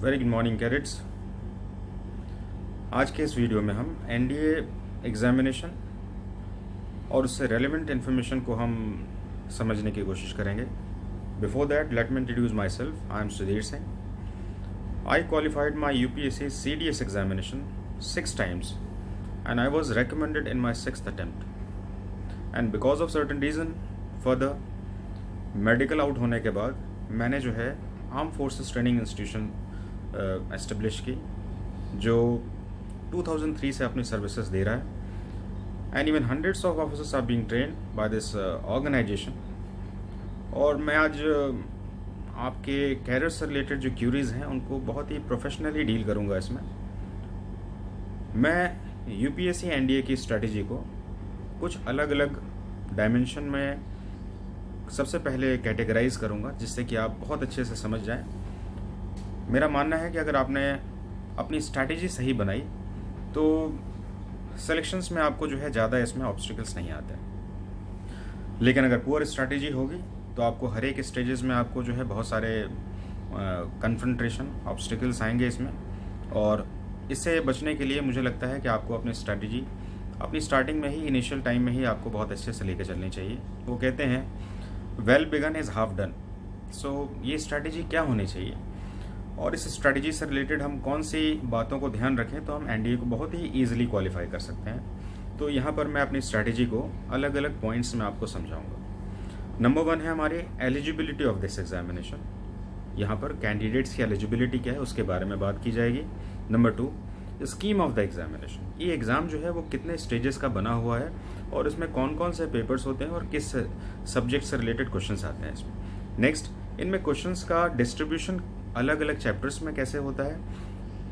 Very good morning cadets. आज के इस वीडियो में हम एनडीए एग्जामिनेशन और उससे रेलेवेंट इन्फॉर्मेशन को हम समझने की कोशिश करेंगे। Before that let me introduce my self. I am Sudhir Singh. I qualified my UPSC CDS examination 6 times and I was recommended in my 6th attempt. And because of certain reason further medical out होने के बाद मैंने जो है arm forces training institution establish की, जो 2003 से अपनी सर्विसेज दे रहा है। And even hundreds of officers are being trained by this organisation. और मैं आज आपके कैरियर से रिलेटेड जो क्यूरीज हैं उनको बहुत ही प्रोफेशनली डील करूंगा। इसमें मैं यूपीएससी एनडीए की स्ट्रेटजी को कुछ अलग अलग डायमेंशन में सबसे पहले कैटेगराइज करूंगा, जिससे कि आप बहुत अच्छे से समझ जाएं। मेरा मानना है कि अगर आपने अपनी स्ट्रैटेजी सही बनाई तो सिलेक्शंस में आपको जो है ज़्यादा इसमें ऑब्स्टिकल्स नहीं आते। लेकिन अगर पुअर स्ट्रैटेजी होगी तो आपको हर एक स्टेजेस में आपको जो है बहुत सारे कन्फ्रंटेशन ऑब्स्टिकल्स आएंगे इसमें। और इससे बचने के लिए मुझे लगता है कि आपको अपनी स्ट्रैटेजी अपनी स्टार्टिंग में ही, इनिशियल टाइम में ही आपको बहुत अच्छे से लेके चलनी चाहिए। वो कहते हैं well begun is half done. So ये स्ट्रैटेजी क्या होनी चाहिए और इस स्ट्रैटेजी से रिलेटेड हम कौन सी बातों को ध्यान रखें तो हम एनडीए को बहुत ही ईजिली क्वालिफाई कर सकते हैं। तो यहाँ पर मैं अपनी स्ट्रैटेजी को अलग अलग पॉइंट्स में आपको समझाऊंगा। नंबर 1 है हमारी एलिजिबिलिटी ऑफ दिस एग्जामिनेशन। यहाँ पर कैंडिडेट्स की एलिजिबिलिटी क्या है उसके बारे में बात की जाएगी। Number 2 scheme of the examination. ये एग्ज़ाम जो है वो कितने स्टेजेस का बना हुआ है और इसमें कौन कौन से पेपर्स होते हैं और किस सब्जेक्ट से रिलेटेड क्वेश्चंस आते हैं इसमें। नेक्स्ट, इनमें क्वेश्चंस का डिस्ट्रीब्यूशन अलग अलग चैप्टर्स में कैसे होता है,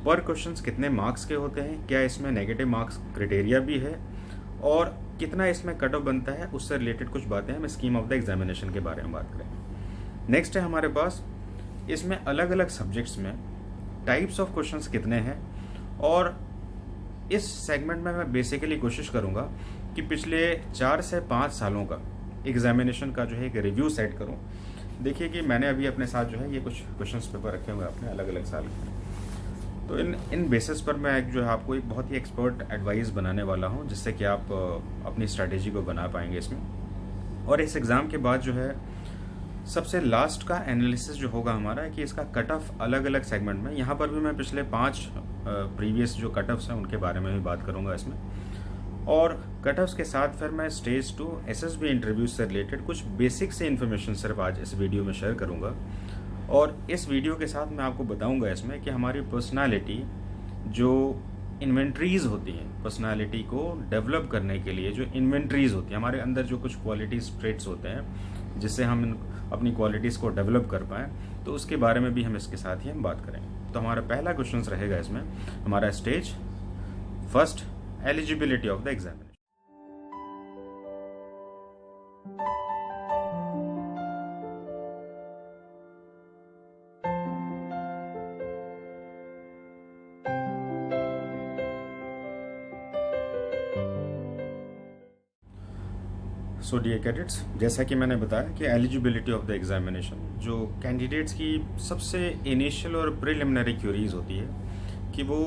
पर क्वेश्चंस कितने मार्क्स के होते हैं, क्या इसमें नेगेटिव मार्क्स क्राइटेरिया भी है और कितना इसमें कट ऑफ बनता है, उससे रिलेटेड कुछ बातें हम स्कीम ऑफ द एग्जामिनेशन के बारे में बात करेंगे। नेक्स्ट है हमारे पास इसमें अलग अलग सब्जेक्ट्स में टाइप्स ऑफ क्वेश्चंस कितने हैं। और इस सेगमेंट में मैं बेसिकली कोशिश करूंगा कि पिछले 4 से 5 सालों का एग्जामिनेशन का जो है एक रिव्यू सेट करूं। देखिए कि मैंने अभी अपने साथ जो है ये कुछ क्वेश्चंस पेपर रखे हुए हैं अपने अलग अलग साल के। तो इन बेसिस पर मैं जो है आपको एक बहुत ही एक्सपर्ट एडवाइस बनाने वाला हूं, जिससे कि आप अपनी स्ट्रैटेजी को बना पाएंगे इसमें। और इस एग्ज़ाम के बाद जो है सबसे लास्ट का एनालिसिस जो होगा हमारा कि इसका कट ऑफ अलग अलग सेगमेंट में, यहाँ पर भी मैं पिछले 5 प्रीवियस जो कट ऑफ्स हैं उनके बारे में भी बात करूँगा इसमें। और कट ऑफ्स के साथ फिर मैं स्टेज 2 SSB इंटरव्यू से रिलेटेड कुछ बेसिक से इन्फॉर्मेशन सिर्फ आज इस वीडियो में शेयर करूँगा। और इस वीडियो के साथ मैं आपको बताऊँगा इसमें कि हमारी पर्सनालिटी जो इन्वेंट्रीज होती हैं, पर्सनालिटी को डेवलप करने के लिए जो इन्वेंट्रीज होती हैं, हमारे अंदर जो कुछ क्वालिटीज ट्रेट्स होते हैं जिससे हम अपनी क्वालिटीज़ को डेवलप कर पाएँ, तो उसके बारे में भी हम इसके साथ ही हम बात करेंगे। तो हमारा पहला क्वेश्चन रहेगा इसमें हमारा stage first, eligibility of the examination. So dear cadets, जैसा कि मैंने बताया कि एलिजिबिलिटी ऑफ द एग्जामिनेशन जो कैंडिडेट्स की सबसे इनिशियल और प्रिलिमिनरी क्यूरीज होती है कि वो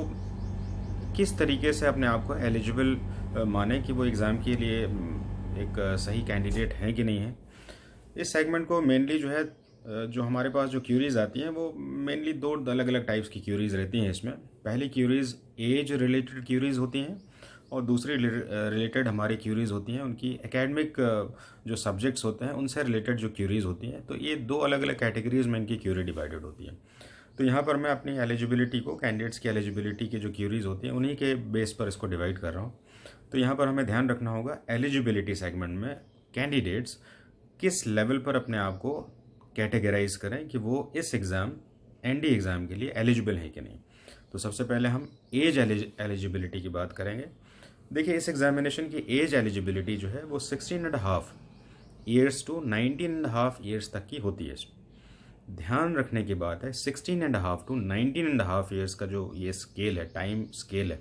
किस तरीके से अपने आप को एलिजिबल माने कि वो एग्ज़ाम के लिए एक सही कैंडिडेट है कि नहीं है। इस सेगमेंट को मेनली जो है जो हमारे पास जो क्यूरीज आती हैं वो मेनली 2 अलग अलग टाइप्स की क्यूरीज रहती हैं इसमें। पहली क्यूरीज एज रिलेटेड क्यूरीज होती हैं और दूसरी रिलेटेड हमारी क्यूरीज होती हैं उनकी एकेडमिक जो सब्जेक्ट्स होते हैं उनसे रिलेटेड जो क्यूरीज होती हैं। तो ये 2 अलग अलग कैटेगरीज में इनकी क्यूरी डिवाइडेड होती है। तो यहाँ पर मैं अपनी एलिजिबिलिटी को, कैंडिडेट्स की एलिजिबिलिटी की जो क्यूरीज होती हैं उन्हीं के बेस पर इसको डिवाइड कर रहा हूँ। तो यहाँ पर हमें ध्यान रखना होगा एलिजिबिलिटी सेगमेंट में कैंडिडेट्स किस लेवल पर अपने आप को कैटेगराइज करें कि वो इस एग्ज़ाम एनडी एग्ज़ाम के लिए एलिजिबल है कि नहीं। तो सबसे पहले हम एज एलिजिबिलिटी की बात करेंगे। देखिए, इस एग्जामिनेशन की एज एलिजिबिलिटी जो है वो 16.5 ईयर्स टू 19.5 ईयर्स तक की होती है। ध्यान रखने की बात है 16.5 टू 19.5 ईयर्स का जो ये स्केल है, टाइम स्केल है,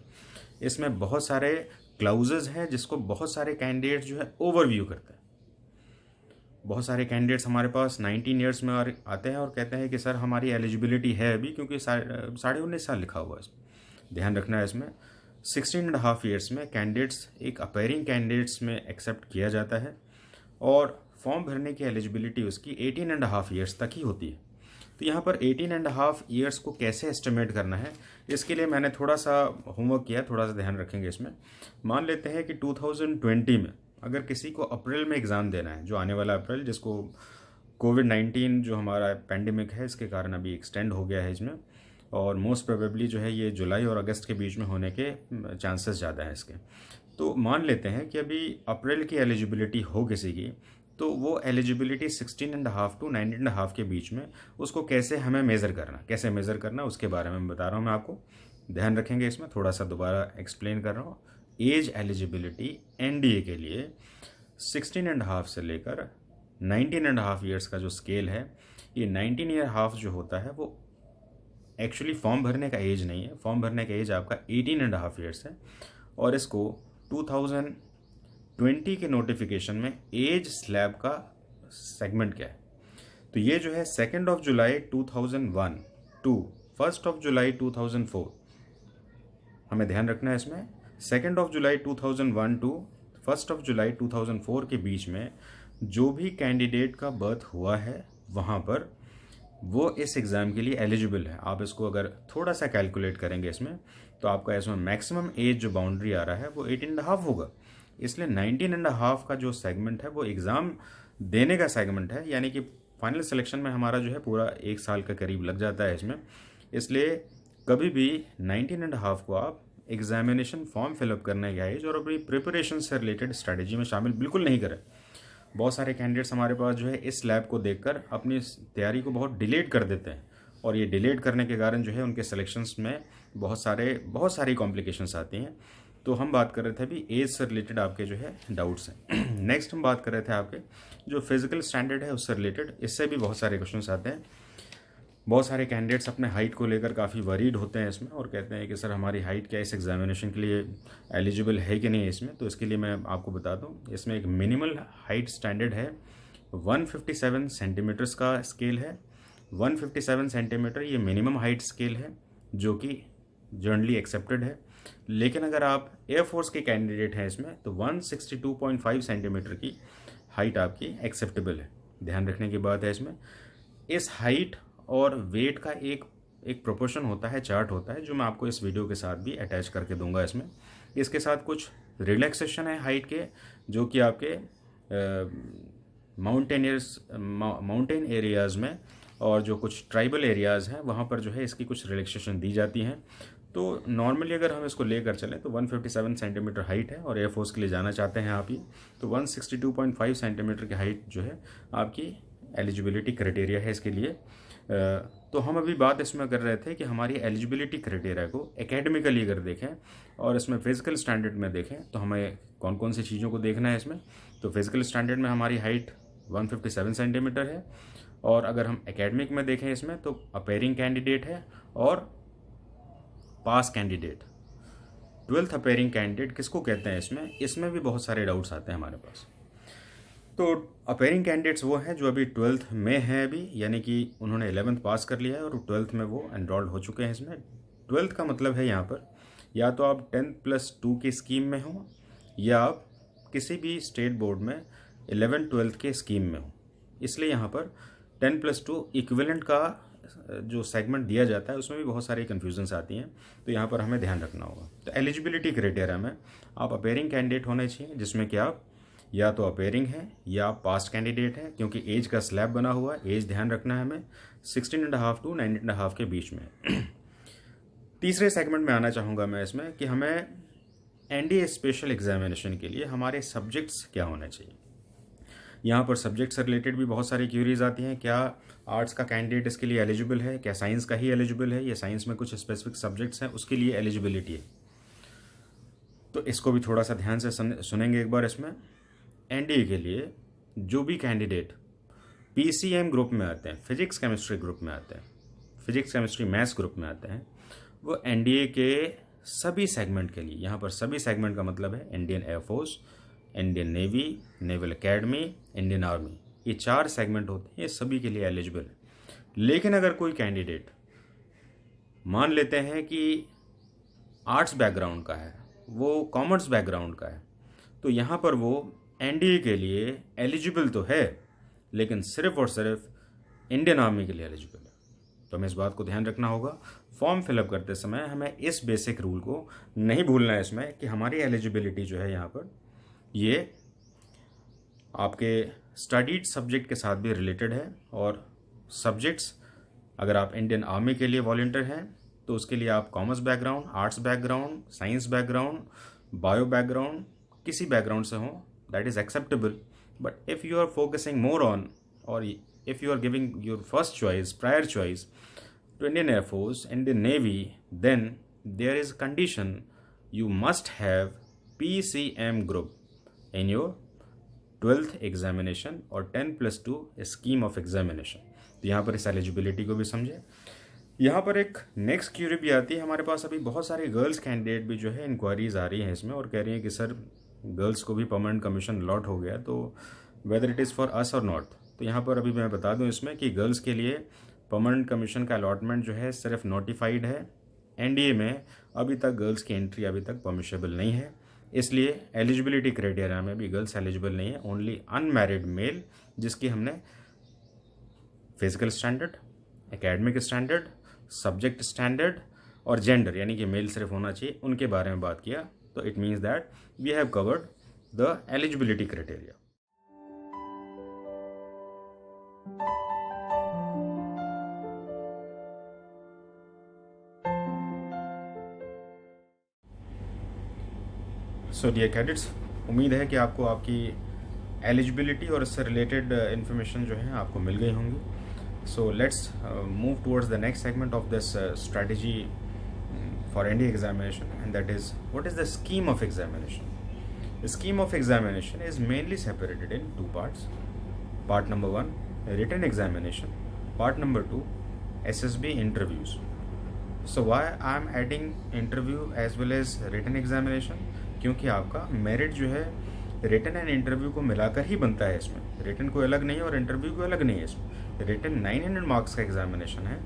इसमें बहुत सारे क्लाउजेज हैं जिसको बहुत सारे कैंडिडेट जो है ओवरव्यू करते हैं। बहुत सारे कैंडिडेट्स हमारे पास 19 ईयर्स में आते हैं और कहते हैं कि सर हमारी एलिजिबिलिटी है अभी, क्योंकि 19.5 साल लिखा हुआ है इसमें। ध्यान रखना है इसमें 16.5 ईयर्स में कैंडिडेट्स एक अपेयरिंग कैंडिडेट्स में एक्सेप्ट किया जाता है और फॉर्म भरने की एलिजिबिलिटी उसकी 18.5 ईयर्स तक ही होती है। तो यहाँ पर 18.5 ईयर्स को कैसे एस्टिमेट करना है, इसके लिए मैंने थोड़ा सा होमवर्क किया, थोड़ा सा ध्यान रखेंगे इसमें। मान लेते हैं कि 2020 में अगर किसी को अप्रैल में एग्ज़ाम देना है, जो आने वाला अप्रैल, जिसको कोविड-19 जो हमारा पैंडेमिक है इसके कारण अभी एक्सटेंड हो गया है इसमें, और मोस्ट प्रोबेबली जो है ये जुलाई और अगस्त के बीच में होने के चांसेस ज़्यादा हैं इसके। तो मान लेते हैं कि अभी अप्रैल की एलिजिबिलिटी हो किसी की, तो वो एलिजिबिलिटी 16.5 to 19.5 के बीच में, उसको कैसे हमें मेज़र करना उसके बारे में बता रहा हूँ मैं आपको। ध्यान रखेंगे इसमें, थोड़ा सा दोबारा एक्सप्लेन कर रहा हूँ। एज एलिजिबिलिटी एनडीए के लिए 16.5 से लेकर 19.5 ईयर्स का जो स्केल है, ये 19.5 जो होता है वो एक्चुअली फॉर्म भरने का एज नहीं है। फॉर्म भरने का एज आपका 18.5 ईयर्स है, और इसको 2020 के नोटिफिकेशन में एज स्लैब का सेगमेंट क्या है, तो ये जो है 2 जुलाई 2001 टू 1 जुलाई 2004, हमें ध्यान रखना है इसमें। 2 जुलाई 2001 टू 1 जुलाई 2004 के बीच में जो भी कैंडिडेट का बर्थ हुआ है वहाँ पर वो इस एग्ज़ाम के लिए एलिजिबल है। आप इसको अगर थोड़ा सा कैलकुलेट करेंगे इसमें, तो आपका इसमें मैक्सिमम एज जो बाउंड्री आ रहा है वो 18.5 होगा। इसलिए 19.5 का जो सेगमेंट है वो एग्ज़ाम देने का सेगमेंट है, यानी कि फाइनल सिलेक्शन में हमारा जो है पूरा 1 साल का करीब लग जाता है इसमें। इसलिए कभी भी 19.5 को आप एग्जामिनेशन फॉर्म फिलअप करने का एज और अपनी प्रिपरेशन से रिलेटेड स्ट्रैटेजी में शामिल बिल्कुल नहीं करें। बहुत सारे कैंडिडेट्स हमारे पास जो है इस लैब को देखकर अपनी तैयारी को बहुत डिलेट कर देते हैं, और ये डिलेट करने के कारण जो है उनके सिलेक्शंस में बहुत सारी कॉम्प्लिकेशंस आती हैं। तो हम बात कर रहे थे अभी एज से रिलेटेड आपके जो है डाउट्स हैं। नेक्स्ट हम बात कर रहे थे आपके जो फिजिकल स्टैंडर्ड है उससे रिलेटेड, इससे भी बहुत सारे क्वेश्चंस आते हैं। बहुत सारे कैंडिडेट्स अपने हाइट को लेकर काफ़ी वरीड होते हैं इसमें, और कहते हैं कि सर हमारी हाइट क्या इस एग्जामिनेशन के लिए एलिजिबल है कि नहीं है इसमें। तो इसके लिए मैं आपको बता दूं, इसमें एक मिनिमल हाइट स्टैंडर्ड है 157 सेंटीमीटर्स का स्केल है। 157 सेंटीमीटर ये मिनिमम हाइट स्केल है जो कि जनरली एक्सेप्टेड है। लेकिन अगर आप एयरफोर्स के कैंडिडेट हैं इसमें, तो 162.5 सेंटीमीटर की हाइट आपकी एक्सेप्टेबल है। ध्यान रखने की बात है इसमें, इस हाइट और वेट का एक प्रोपोर्शन होता है, चार्ट होता है, जो मैं आपको इस वीडियो के साथ भी अटैच करके दूंगा इसमें। इसके साथ कुछ रिलैक्सेशन है हाइट के, जो कि आपके माउंटेन एरियाज़ में और जो कुछ ट्राइबल एरियाज़ हैं वहाँ पर जो है इसकी कुछ रिलैक्सेशन दी जाती हैं। तो नॉर्मली अगर हम इसको लेकर चलें तो 157 सेंटीमीटर हाइट है, और एयरफोर्स के लिए जाना चाहते हैं आप ही, तो 162.5 सेंटीमीटर की हाइट जो है आपकी एलिजिबिलिटी क्राइटेरिया है इसके लिए। तो हम अभी बात इसमें कर रहे थे कि हमारी एलिजिबिलिटी क्राइटेरिया को एकेडमिकली अगर देखें और इसमें फिजिकल स्टैंडर्ड में देखें तो हमें कौन कौन सी चीज़ों को देखना है इसमें। तो फिजिकल स्टैंडर्ड में हमारी हाइट 157 सेंटीमीटर है, और अगर हम एकेडमिक में देखें इसमें तो अपेयरिंग कैंडिडेट है और पास कैंडिडेट। 12th अपेयरिंग कैंडिडेट किसको कहते हैं इसमें भी बहुत सारे डाउट्स आते हैं हमारे पास। तो अपेयरिंग कैंडिडेट्स वो हैं जो अभी 12th में हैं अभी, यानी कि उन्होंने 11th पास कर लिया है और 12th में वो एनरोल्ड हो चुके हैं इसमें। 12th का मतलब है यहाँ पर या तो आप 10+2 की स्कीम में हो, या आप किसी भी स्टेट बोर्ड में 11-12th के स्कीम में हो। इसलिए यहाँ पर 10+2 इक्विवेलेंट का जो सेगमेंट दिया जाता है उसमें भी बहुत सारी कन्फ्यूजन्स आती हैं, तो यहाँ पर हमें ध्यान रखना होगा। तो एलिजिबिलिटी क्राइटेरिया में आप अपेयरिंग कैंडिडेट होने चाहिए, जिसमें कि आप या तो अपेयरिंग है या आप पास्ट कैंडिडेट हैं, क्योंकि एज का स्लैब बना हुआ है। एज ध्यान रखना है हमें 16.5 to 19.5 के बीच में। तीसरे सेगमेंट में आना चाहूँगा मैं इसमें कि हमें एनडीए स्पेशल एग्जामिनेशन के लिए हमारे सब्जेक्ट्स क्या होने चाहिए। यहाँ पर सब्जेक्ट से रिलेटेड भी बहुत सारी क्यूरीज आती हैं। क्या आर्ट्स का कैंडिडेट इसके लिए एलिजिबल है, क्या साइंस का ही एलिजिबल है, या साइंस में कुछ स्पेसिफिक सब्जेक्ट्स हैं उसके लिए एलिजिबिलिटी है। तो इसको भी थोड़ा सा ध्यान से सुनेंगे एक बार। इसमें एनडीए के लिए जो भी कैंडिडेट पीसीएम ग्रुप में आते हैं, फिजिक्स केमिस्ट्री ग्रुप में आते हैं, फिजिक्स केमिस्ट्री मैथ्स ग्रुप में आते हैं, वो एनडीए के सभी सेगमेंट के लिए, यहाँ पर सभी सेगमेंट का मतलब है Indian air force, Indian navy, naval academy, Indian army, ये 4 सेगमेंट होते हैं, ये सभी के लिए एलिजिबल है। लेकिन अगर कोई कैंडिडेट मान लेते हैं कि आर्ट्स बैकग्राउंड का है, वो कॉमर्स बैकग्राउंड का है, तो यहाँ पर वो एनडीए के लिए एलिजिबल तो है, लेकिन सिर्फ और सिर्फ इंडियन आर्मी के लिए एलिजिबल है। तो हमें इस बात को ध्यान रखना होगा। फॉर्म फिलअप करते समय हमें इस बेसिक रूल को नहीं भूलना है इसमें कि हमारी एलिजिबिलिटी जो है यहाँ पर ये आपके स्टडीड सब्जेक्ट के साथ भी रिलेटेड है। और सब्जेक्ट्स, अगर आप इंडियन आर्मी के लिए वॉलंटियर हैं तो उसके लिए आप commerce background, arts background, science background, bio background, किसी बैकग्राउंड से हों, that is acceptable. But if you are focusing more on, और if you are giving your first choice, prior choice to Indian Air Force, Indian Navy, then there is a condition you must have PCM group in your 12th examination or 10+2 scheme of examination। तो यहाँ पर इस eligibility को भी समझे। यहाँ पर एक नेक्स्ट क्यूरी भी आती है हमारे पास। अभी बहुत सारे गर्ल्स कैंडिडेट भी जो है इंक्वायरीज आ रही हैं इसमें, और कह रही हैं कि सर गर्ल्स को भी परमानेंट कमीशन अलॉट हो गया, तो whether it is for us और नॉट। तो यहाँ पर अभी मैं बता दूं इसमें कि गर्ल्स के लिए परमानेंट कमीशन का अलॉटमेंट जो है सिर्फ नोटिफाइड है। एनडीए में अभी तक गर्ल्स की एंट्री अभी तक परमिशेबल नहीं है, इसलिए एलिजिबिलिटी क्राइटेरिया में भी गर्ल्स एलिजिबल नहीं है। ओनली अनमैरिड मेल जिसकी हमने physical standard, academic standard, subject standard और जेंडर यानी कि मेल सिर्फ होना चाहिए, उनके बारे में बात किया। तो it means that we have covered the eligibility criteria. So dear cadets, उम्मीद है कि आपको आपकी एलिजिबिलिटी और इससे रिलेटेड इन्फॉर्मेशन जो है आपको मिल गई होंगी। So let's move towards the next segment of this strategy for NDA examination, and that is what is the scheme of examination. Scheme of examination is mainly separated in 2 parts. Part number 1 written examination, part number 2 SSB interviews. So why I am adding interview as well as written examination? क्योंकि आपका merit जो है written and interview को मिलाकर ही बनता है। इसमें written को अलग नहीं है और इंटरव्यू को अलग नहीं है। इसमें रिटन 900 मार्क्स का एग्जामिनेशन है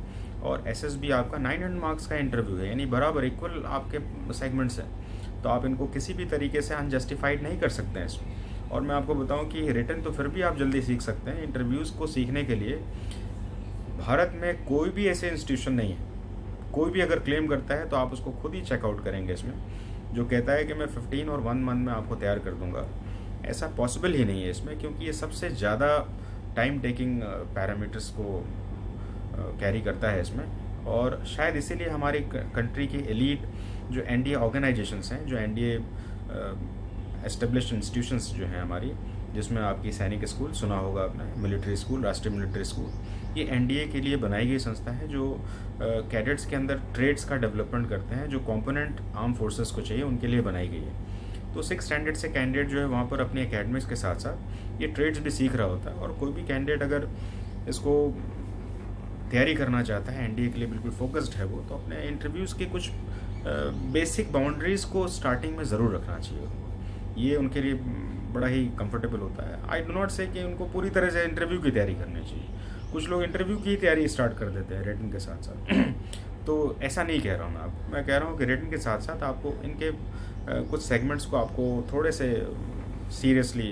और एसएसबी आपका 900 मार्क्स का इंटरव्यू है, यानी बराबर इक्वल आपके सेगमेंट्स हैं। तो आप इनको किसी भी तरीके से अनजस्टिफाइड नहीं कर सकते हैं इसमें। और मैं आपको बताऊं कि रिटन तो फिर भी आप जल्दी सीख सकते हैं, इंटरव्यूज़ को सीखने के लिए भारत में कोई भी ऐसे इंस्टीट्यूशन नहीं है। कोई भी अगर क्लेम करता है तो आप उसको खुद ही चेकआउट करेंगे इसमें, जो कहता है कि मैं 15 और 1 मंथ में आपको तैयार कर दूंगा, ऐसा पॉसिबल ही नहीं है इसमें। क्योंकि ये सबसे ज़्यादा टाइम टेकिंग पैरामीटर्स को कैरी करता है इसमें। और शायद इसीलिए हमारी कंट्री की एलीट जो एनडीए ऑर्गेनाइजेशंस हैं, जो एनडीए एस्टेब्लिश्ड इंस्टीट्यूशंस जो हैं हमारी, जिसमें आपकी सैनिक स्कूल सुना होगा आपने, मिलिट्री स्कूल, राष्ट्रीय मिलिट्री स्कूल, ये एनडीए के लिए बनाई गई संस्था है जो कैडेट्स के अंदर ट्रेड्स का डेवलपमेंट करते हैं, जो कंपोनेंट आर्म फोर्सेस को चाहिए उनके लिए बनाई गई है। तो 6 स्टैंडर्ड से कैंडिडेट जो है वहाँ पर अपनी एकेडमिक्स के साथ साथ ये ट्रेड्स भी सीख रहा होता है। और कोई भी कैंडिडेट अगर इसको तैयारी करना चाहता है, एनडीए के लिए बिल्कुल फोकस्ड है वो, तो अपने इंटरव्यूज़ के कुछ बेसिक बाउंड्रीज़ को स्टार्टिंग में ज़रूर रखना चाहिए। ये उनके लिए बड़ा ही कंफर्टेबल होता है। आई डो नॉट से कि उनको पूरी तरह से इंटरव्यू की तैयारी करनी चाहिए। कुछ लोग इंटरव्यू की तैयारी स्टार्ट कर देते हैं रिटन के साथ साथ। तो ऐसा नहीं कह रहा हूँ मैं कह रहा हूँ कि रिटन के साथ साथ आपको इनके कुछ सेगमेंट्स को आपको थोड़े से सीरियसली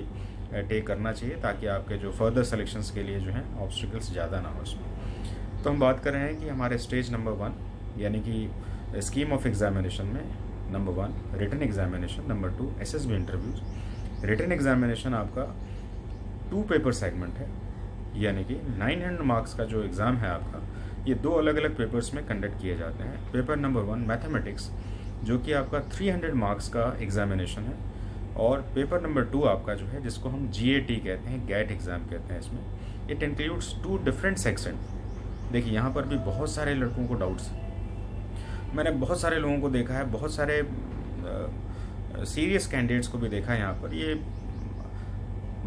टेक करना चाहिए, ताकि आपके जो फर्दर सिलेक्शंस के लिए जो हैं ऑब्स्टिकल्स ज़्यादा ना हो उसमें। तो हम बात कर रहे हैं कि हमारे स्टेज नंबर 1 यानी कि स्कीम ऑफ एग्जामिनेशन में number 1 written examination, number 2 SSB interviews. Written examination आपका 2 पेपर सेगमेंट है, यानी कि 900 मार्क्स का जो एग्ज़ाम है आपका, ये 2 अलग अलग पेपर्स में कंडक्ट किए जाते हैं। पेपर नंबर 1 मैथमेटिक्स, जो कि आपका 300 मार्क्स का एग्जामिनेशन है, और पेपर नंबर 2 आपका जो है, जिसको हम GAT कहते हैं, गैट एग्ज़ाम कहते हैं इसमें। It includes 2 different section. देखिए यहाँ पर भी बहुत सारे लड़कों को डाउट्स, मैंने बहुत सारे लोगों को देखा है, बहुत सारे सीरियस कैंडिडेट्स को भी देखा है यहाँ पर। ये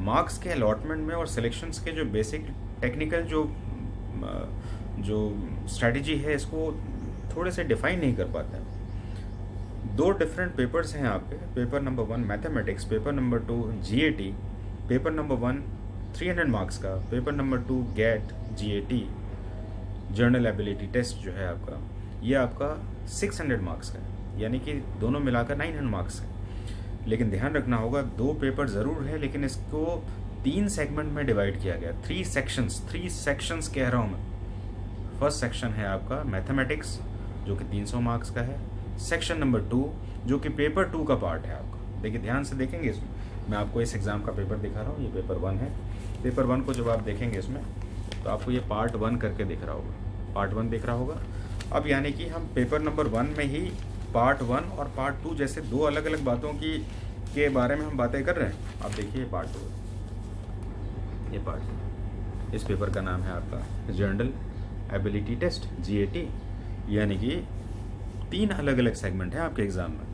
मार्क्स के अलॉटमेंट में और सिलेक्शंस के जो बेसिक टेक्निकल जो स्ट्रेटजी है, इसको थोड़े से डिफाइन नहीं कर पाते हैं। 2 डिफरेंट पेपर्स हैं आपके, paper number 1 mathematics, paper number 2 GAT, paper number 1 300 marks का, paper number 2 GAT GAT general ability test जो है आपका, ये आपका 600 मार्क्स का है, यानी कि दोनों मिलाकर 900 मार्क्स है। लेकिन ध्यान रखना होगा 2 पेपर ज़रूर है, लेकिन इसको 3 सेगमेंट में डिवाइड किया गया, 3 सेक्शंस कह रहा हूँ मैं। फर्स्ट सेक्शन है आपका मैथमेटिक्स जो कि 300 मार्क्स का है। सेक्शन नंबर 2 जो कि पेपर 2 का पार्ट है आपका। देखिए ध्यान से देखेंगे इसमें, मैं आपको इस एग्ज़ाम का पेपर दिखा रहा हूँ, ये पेपर 1 है। पेपर 1 को जब आप देखेंगे इसमें तो आपको ये पार्ट 1 करके दिख रहा होगा, पार्ट 1 दिख रहा होगा। अब यानी कि हम पेपर नंबर 1 में ही पार्ट 1 और पार्ट 2 जैसे 2 अलग अलग बातों के बारे में हम बातें कर रहे हैं। आप देखिए पार्ट 2, ये पार्ट, इस पेपर का नाम है आपका जर्नल एबिलिटी टेस्ट GAT, यानी कि 3 अलग अलग सेगमेंट हैं आपके एग्ज़ाम में।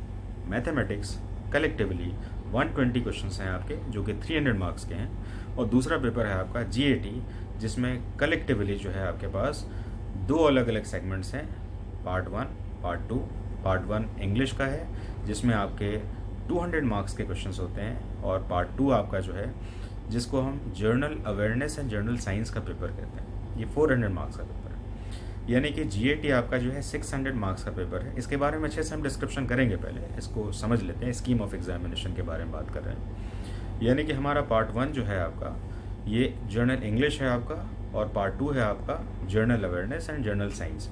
मैथमेटिक्स कलेक्टिवली 120 क्वेश्चंस हैं आपके जो कि 300 मार्क्स के हैं, और दूसरा पेपर है आपका GAT जिसमें कलेक्टिवली जो है आपके पास 2 अलग अलग सेगमेंट्स हैं, पार्ट 1 पार्ट 2। पार्ट 1 इंग्लिश का है जिसमें आपके 200 मार्क्स के क्वेश्चंस होते हैं, और पार्ट 2 आपका जो है जिसको हम journal awareness and journal science का पेपर कहते हैं, ये 400 मार्क्स का पेपर है। यानी कि GAT आपका जो है 600 मार्क्स का पेपर है। इसके बारे में अच्छे से हम डिस्क्रिप्शन करेंगे, पहले इसको समझ लेते हैं, स्कीम ऑफ एग्जामिनेशन के बारे में बात कर रहे हैं। यानी कि हमारा पार्ट 1 जो है आपका ये जर्नल इंग्लिश है आपका, और पार्ट 2 है आपका journal awareness and journal science.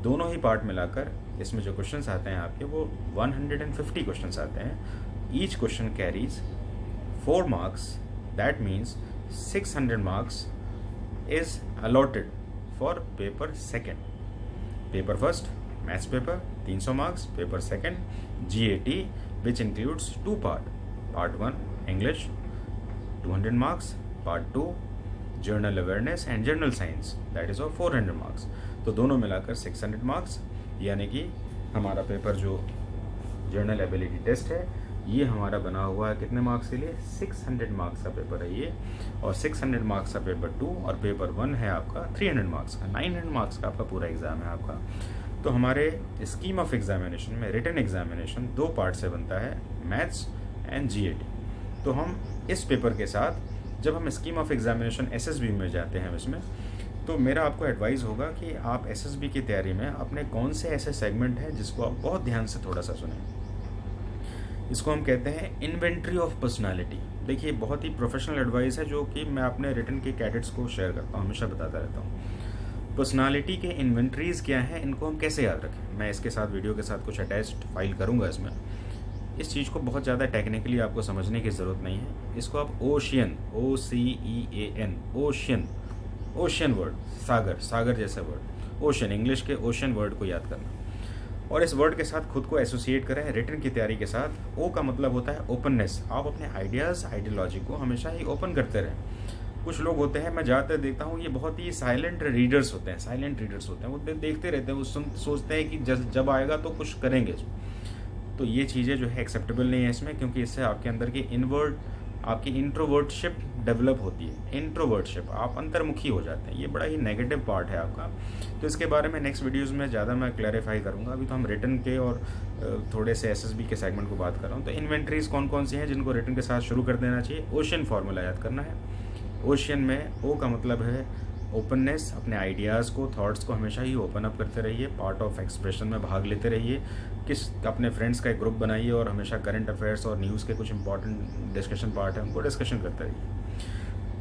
दोनों ही पार्ट मिलाकर इसमें जो क्वेश्चंस आते हैं आपके वो 150 क्वेश्चंस आते हैं। Each question carries 4 marks, that means 600 marks is allotted for paper second. Paper first maths paper 300 marks, paper second GAT which includes 2 part 1 English 200 marks, part 2 journal awareness and journal science that is of 400 marks. तो दोनों मिलाकर 600 marks, यानी कि हमारा paper जो journal ability test है ये हमारा बना हुआ है कितने मार्क्स के लिए, 600 मार्क्स का पेपर है ये, और 600 मार्क्स का पेपर 2, और पेपर 1 है आपका 300 मार्क्स का, 900 मार्क्स का आपका पूरा एग्ज़ाम है आपका। तो हमारे स्कीम ऑफ एग्जामिनेशन में रिटन एग्जामिनेशन 2 पार्ट से बनता है, मैथ्स एंड GAT। तो हम इस पेपर के साथ जब हम स्कीम ऑफ एग्जामिनेशन SSB में जाते हैं इसमें, तो मेरा आपको एडवाइस होगा कि आप SSB की तैयारी में अपने कौन से ऐसे सेगमेंट हैं जिसको आप बहुत ध्यान से थोड़ा सा सुनें। इसको हम कहते हैं इन्वेंट्री ऑफ पर्सनालिटी। देखिए बहुत ही प्रोफेशनल एडवाइस है जो कि मैं अपने रिटन के कैडेट्स को शेयर करता हूँ, हमेशा बताता रहता हूँ। पर्सनालिटी के इन्वेंट्रीज क्या हैं, इनको हम कैसे याद रखें। मैं इसके साथ वीडियो के साथ कुछ अटैच्ड फाइल करूँगा इसमें। इस चीज़ को बहुत ज़्यादा टेक्निकली आपको समझने की ज़रूरत नहीं है। इसको आप ओशियन OCEAN ओशियन वर्ड, सागर जैसा वर्ड, ओशन, इंग्लिश के ओशन वर्ड को याद करना, और इस वर्ड के साथ खुद को एसोसिएट करें रिटन की तैयारी के साथ। ओ का मतलब होता है ओपननेस। आप अपने आइडियाज़ आइडियोलॉजी को हमेशा ही ओपन करते रहें। कुछ लोग होते हैं, मैं ज़्यादातर देखता हूँ, ये बहुत ही साइलेंट रीडर्स होते हैं, वो देखते रहते हैं, वो सोचते हैं कि जब आएगा तो कुछ करेंगे। तो ये चीज़ें जो है एक्सेप्टेबल नहीं है इसमें, क्योंकि इससे आपके अंदर की आपकी इंट्रोवर्टशिप डेवलप होती है। इंट्रोवर्टशिप, आप अंतर्मुखी हो जाते हैं, ये बड़ा ही नेगेटिव पार्ट है आपका। तो इसके बारे में नेक्स्ट वीडियोस में ज़्यादा मैं क्लैरिफाई करूँगा। अभी तो हम रिटन के और थोड़े से SSB के सेगमेंट को बात कर रहा हूँ। तो इन्वेंट्रीज कौन कौन सी हैं जिनको रिटन के साथ शुरू कर देना चाहिए। ओशियन फार्मूला याद करना है। ओशियन में O का मतलब है ओपननेस, अपने आइडियाज़ को, थॉट्स को हमेशा ही ओपन अप करते रहिए, पार्ट ऑफ एक्सप्रेशन में भाग लेते रहिए, अपने फ्रेंड्स का एक ग्रुप बनाइए और हमेशा करंट अफेयर्स और न्यूज़ के कुछ इंपॉर्टेंट डिस्कशन पार्ट है उनको डिस्कशन करते रहिए।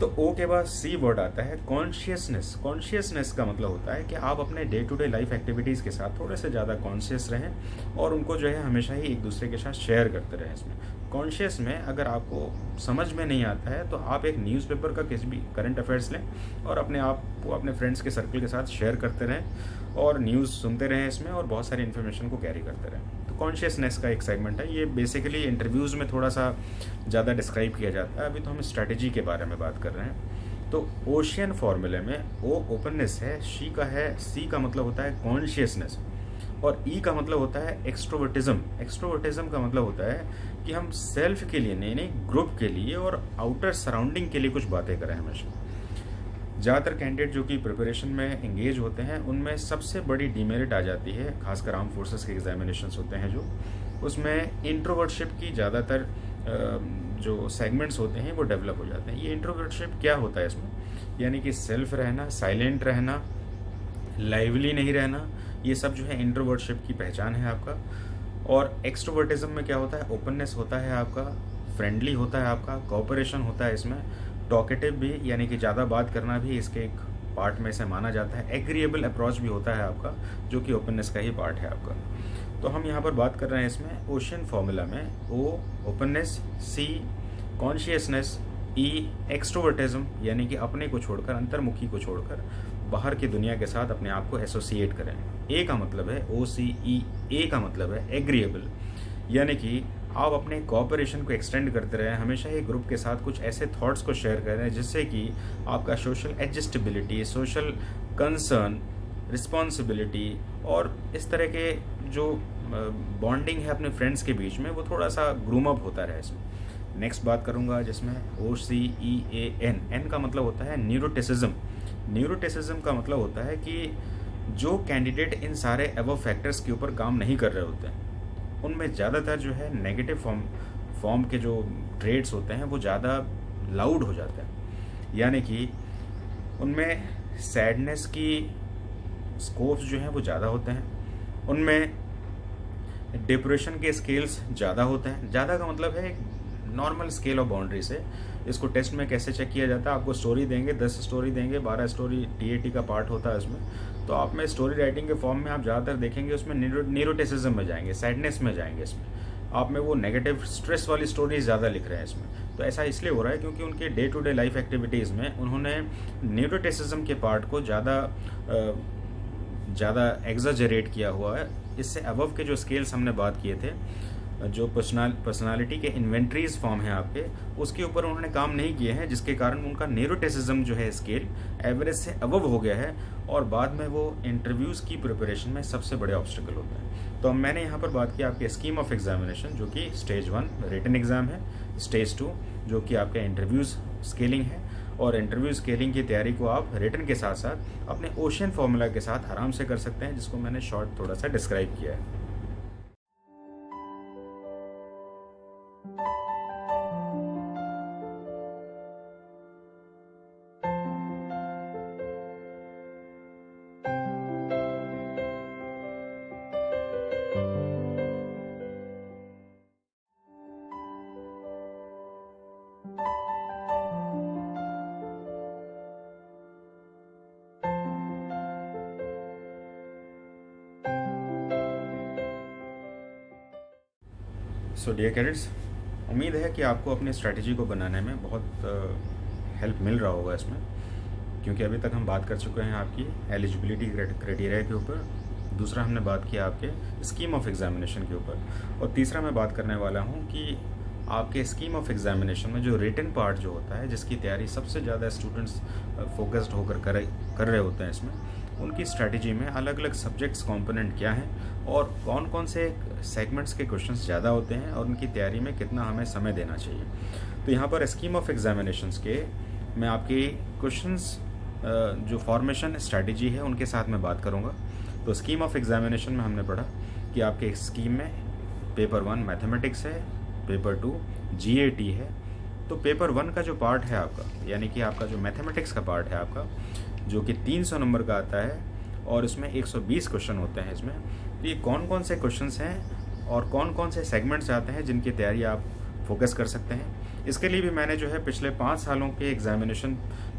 तो O के बाद C वर्ड आता है कॉन्शियसनेस। कॉन्शियसनेस का मतलब होता है कि आप अपने day to day life activities के साथ थोड़े से ज़्यादा कॉन्शियस रहें और उनको जो है हमेशा ही एक दूसरे के साथ शेयर करते रहें। इसमें कॉन्शियस में अगर आपको समझ में नहीं आता है तो आप एक न्यूज़पेपर का किसी भी करंट अफेयर्स लें और अपने आप को अपने फ्रेंड्स के सर्कल के साथ शेयर करते रहें और न्यूज़ सुनते रहें इसमें और बहुत सारी इन्फॉर्मेशन को कैरी करते रहें। तो कॉन्शियसनेस का एक सेगमेंट है, ये बेसिकली इंटरव्यूज़ में थोड़ा सा ज़्यादा डिस्क्राइब किया जाता है। अभी तो हम स्ट्रैटेजी के बारे में बात कर रहे हैं। तो ओशियन फॉर्मूले में O ओपननेस है, C का मतलब होता है कॉन्शियसनेस और E का मतलब होता है एक्सट्रोवर्टिज्म। एक्सट्रोवर्टिज्म का मतलब होता है कि हम सेल्फ के लिए नहीं ग्रुप के लिए और आउटर सराउंडिंग के लिए कुछ बातें करें हमेशा। ज़्यादातर कैंडिडेट जो कि प्रिपरेशन में एंगेज होते हैं उनमें सबसे बड़ी डिमेरिट आ जाती है, खासकर आर्म फोर्सेस के एग्जामिनेशंस होते हैं जो, उसमें इंट्रोवर्टशिप की ज़्यादातर जो सेगमेंट्स होते हैं वो डेवलप हो जाते हैं। ये इंट्रोवर्टशिप क्या होता है इसमें, यानी कि सेल्फ रहना, साइलेंट रहना, लाइवली नहीं रहना, ये सब जो है इंट्रोवर्टशिप की पहचान है आपका। और एक्सट्रोवर्टिज्म में क्या होता है, ओपननेस होता है आपका, फ्रेंडली होता है आपका, कोऑपरेशन होता है इसमें, टॉकेटिव भी यानी कि ज़्यादा बात करना भी इसके एक पार्ट में से माना जाता है, एग्रीएबल अप्रोच भी होता है आपका, जो कि ओपननेस का ही पार्ट है आपका। तो हम यहाँ पर बात कर रहे हैं इसमें ओशियन फॉर्मूला में, ओ ओपननेस, सी कॉन्शियसनेस, ई एक्सट्रोवर्टिज्म यानी कि अपने को छोड़कर, अंतर्मुखी को छोड़कर बाहर की दुनिया के साथ अपने आप को एसोसिएट करें। ए का मतलब है ओ सी ई, ए का मतलब है एग्रीएबल, यानी कि आप अपने कोऑपरेशन को एक्सटेंड करते रहें, हमेशा ही ग्रुप के साथ कुछ ऐसे थॉट्स को शेयर करें जिससे कि आपका social adjustability, social concern, responsibility और इस तरह के जो बॉन्डिंग है अपने फ्रेंड्स के बीच में, वो थोड़ा सा ग्रूम अप होता रहे इसमें। नेक्स्ट बात करूँगा जिसमें ओ सी ई ए एन, एन का मतलब होता है न्यूरोटिसिज्म। न्यूरोटिसिज्म का मतलब होता है कि जो कैंडिडेट इन सारे अबव फैक्टर्स के ऊपर काम नहीं कर रहे होते हैं, उनमें ज़्यादातर जो है नेगेटिव फॉर्म के जो ट्रेड्स होते हैं वो ज़्यादा लाउड हो जाते हैं, यानी कि उनमें सैडनेस की स्कोप्स जो हैं वो ज़्यादा होते हैं, उनमें डिप्रेशन के स्केल्स ज़्यादा होते हैं। ज़्यादा का मतलब है नॉर्मल स्केल ऑफ बाउंड्री से। इसको टेस्ट में कैसे चेक किया जाता है, आपको स्टोरी देंगे, 10 स्टोरी देंगे, 12 स्टोरी टीएटी का पार्ट होता है इसमें, तो आप में स्टोरी राइटिंग के फॉर्म में आप ज़्यादातर देखेंगे उसमें न्यूरोटिसिज्म में जाएंगे, सैडनेस में जाएंगे, इसमें आप में वो नेगेटिव स्ट्रेस वाली स्टोरीज ज़्यादा लिख रहे हैं इसमें। तो ऐसा इसलिए हो रहा है क्योंकि उनके day to day life activities में उन्होंने न्यूरोटिसिज्म के पार्ट को ज़्यादा एग्जाजरेट किया हुआ है। इससे अबव के जो स्केल्स हमने बात किए थे, जो पर्सनालिटी के इन्वेंट्रीज फॉर्म है आपके, उसके ऊपर उन्होंने काम नहीं किए हैं, जिसके कारण उनका न्यूरोटिसिज्म जो है स्केल एवरेज से अबव हो गया है और बाद में वो इंटरव्यूज़ की प्रिपरेशन में सबसे बड़े ऑब्स्टिकल होते हैं। तो मैंने यहाँ पर बात की आपके स्कीम ऑफ एग्जामिनेशन, जो कि स्टेज 1 रिटन एग्जाम है, स्टेज 2 जो कि आपका इंटरव्यूज़ स्केलिंग है, और इंटरव्यू स्केलिंग की तैयारी को आप रिटन के साथ साथ अपने ओशियन फॉर्मूला के साथ आराम से कर सकते हैं, जिसको मैंने शॉर्ट थोड़ा सा डिस्क्राइब किया है। सो डियर कैडेट्स, उम्मीद है कि आपको अपनी स्ट्रैटेजी को बनाने में बहुत हेल्प मिल रहा होगा इसमें, क्योंकि अभी तक हम बात कर चुके हैं आपकी एलिजिबिलिटी क्राइटेरिया के ऊपर, दूसरा हमने बात किया आपके स्कीम ऑफ एग्जामिनेशन के ऊपर, और तीसरा मैं बात करने वाला हूँ कि आपके स्कीम ऑफ एग्जामिनेशन में जो रिटन पार्ट जो होता है, जिसकी तैयारी सबसे ज़्यादा स्टूडेंट्स फोकस्ड होकर कर रहे होते हैं इसमें, उनकी स्ट्रैटेजी में अलग अलग सब्जेक्ट्स कंपोनेंट क्या हैं और कौन कौन से सेगमेंट्स के क्वेश्चंस ज़्यादा होते हैं और उनकी तैयारी में कितना हमें समय देना चाहिए। तो यहाँ पर स्कीम ऑफ एग्जामिनेशंस के मैं आपके क्वेश्चंस जो फॉर्मेशन स्ट्रैटेजी है उनके साथ मैं बात करूँगा। तो स्कीम ऑफ एग्जामिनेशन में हमने पढ़ा कि आपके स्कीम में पेपर 1 मैथमेटिक्स है, पेपर 2 जीएटी है। तो पेपर 1 का जो पार्ट है आपका, यानी कि आपका जो मैथमेटिक्स का पार्ट है आपका, जो कि 300 नंबर का आता है और इसमें 120 क्वेश्चन होते हैं इसमें। तो ये कौन कौन से क्वेश्चंस हैं और कौन कौन से सेगमेंट्स आते हैं जिनकी तैयारी आप फोकस कर सकते हैं, इसके लिए भी मैंने जो है पिछले 5 सालों के एग्जामिनेशन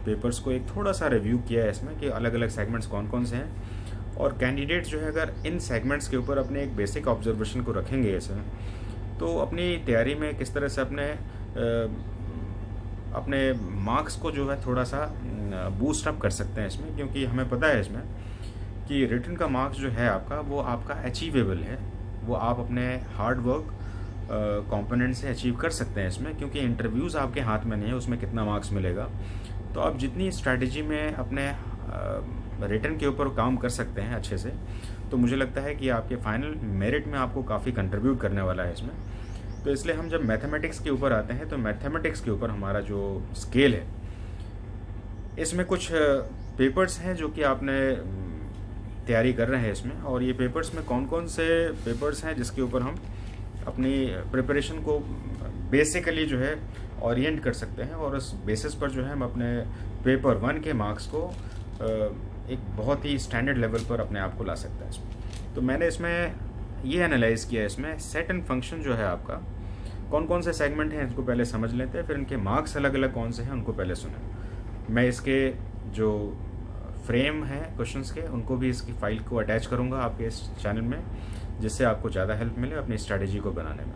पेपर्स को एक थोड़ा सा रिव्यू किया है इसमें कि अलग अलग सेगमेंट्स कौन कौन से हैं, और कैंडिडेट्स जो है अगर इन सेगमेंट्स के ऊपर अपने एक बेसिक ऑब्जर्वेशन को रखेंगे इसमें, तो अपनी तैयारी में किस तरह से अपने मार्क्स को जो है थोड़ा सा बूस्ट अप कर सकते हैं इसमें, क्योंकि हमें पता है इसमें कि रिटन का मार्क्स जो है आपका वो आपका अचीवेबल है, वो आप अपने हार्ड वर्क कंपोनेंट से अचीव कर सकते हैं इसमें, क्योंकि इंटरव्यूज़ आपके हाथ में नहीं है उसमें कितना मार्क्स मिलेगा। तो आप जितनी स्ट्रैटेजी में अपने रिटन के ऊपर काम कर सकते हैं अच्छे से, तो मुझे लगता है कि आपके फाइनल मेरिट में आपको काफ़ी कंट्रीब्यूट करने वाला है इसमें। तो इसलिए हम जब मैथमेटिक्स के ऊपर आते हैं, तो मैथमेटिक्स के ऊपर हमारा जो स्केल है, इसमें कुछ पेपर्स हैं जो कि आपने तैयारी कर रहे हैं इसमें, और ये पेपर्स में कौन कौन से पेपर्स हैं जिसके ऊपर हम अपनी प्रिपरेशन को बेसिकली जो है ओरिएंट कर सकते हैं, और उस बेसिस पर जो है हम अपने पेपर 1 के मार्क्स को एक बहुत ही स्टैंडर्ड लेवल पर अपने आप को ला सकते हैं इसमें। तो मैंने इसमें ये एनालाइज़ किया, इसमें सेट एंड फंक्शन जो है आपका, कौन कौन से सेगमेंट हैं इनको पहले समझ लेते हैं, फिर इनके मार्क्स अलग अलग कौन से हैं उनको पहले सुने। मैं इसके जो फ्रेम है क्वेश्चंस के उनको भी इसकी फाइल को अटैच करूंगा आपके इस चैनल में, जिससे आपको ज़्यादा हेल्प मिले अपनी स्ट्रैटेजी को बनाने में।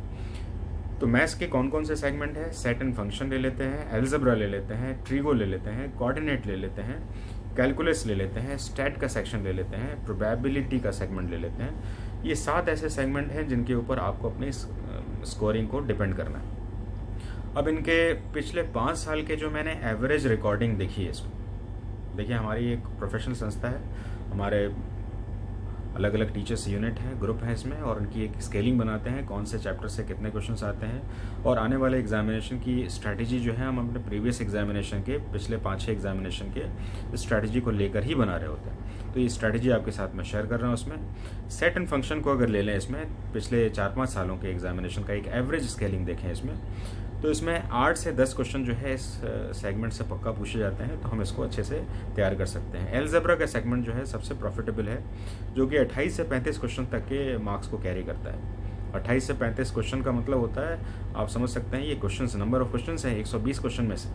तो मैथ्स के कौन कौन से सेगमेंट हैं, सेट एंड फंक्शन ले लेते हैं, अलजेब्रा ले लेते हैं, ट्रिगो ले लेते हैं, कोऑर्डिनेट ले लेते हैं, कैलकुलस ले लेते हैं, स्टैट का सेक्शन ले लेते हैं, प्रोबेबिलिटी का सेगमेंट ले लेते हैं। ये 7 ऐसे सेगमेंट हैं जिनके ऊपर आपको अपनी स्कोरिंग को डिपेंड करना है। अब इनके पिछले 5 साल के जो मैंने एवरेज रिकॉर्डिंग देखी है इसमें, देखिए हमारी एक प्रोफेशनल संस्था है, हमारे अलग अलग टीचर्स यूनिट हैं, ग्रुप है इसमें, और उनकी एक स्केलिंग बनाते हैं कौन से चैप्टर से कितने क्वेश्चंस आते हैं, और आने वाले एग्जामिनेशन की स्ट्रैटेजी जो है हम अपने प्रीवियस एग्जामिनेशन के पिछले 5-6 एग्जामिनेशन के स्ट्रैटेजी को लेकर ही बना रहे होते हैं। तो ये स्ट्रैटेजी आपके साथ मैं शेयर कर रहा हूँ। उसमें सेट एंड फंक्शन को अगर ले लें, इसमें पिछले 4-5 सालों के एग्जामिनेशन का एक एवरेज स्केलिंग देखें इसमें, तो इसमें 8 से 10 क्वेश्चन जो है इस सेगमेंट से पक्का पूछे जाते हैं, तो हम इसको अच्छे से तैयार कर सकते हैं। अलजेब्रा का सेगमेंट जो है सबसे प्रॉफिटेबल है, जो कि 28 से 35 क्वेश्चन तक के मार्क्स को कैरी करता है। 28 से 35 क्वेश्चन का मतलब होता है, आप समझ सकते हैं ये क्वेश्चन, नंबर ऑफ क्वेश्चन है 120 क्वेश्चन में से।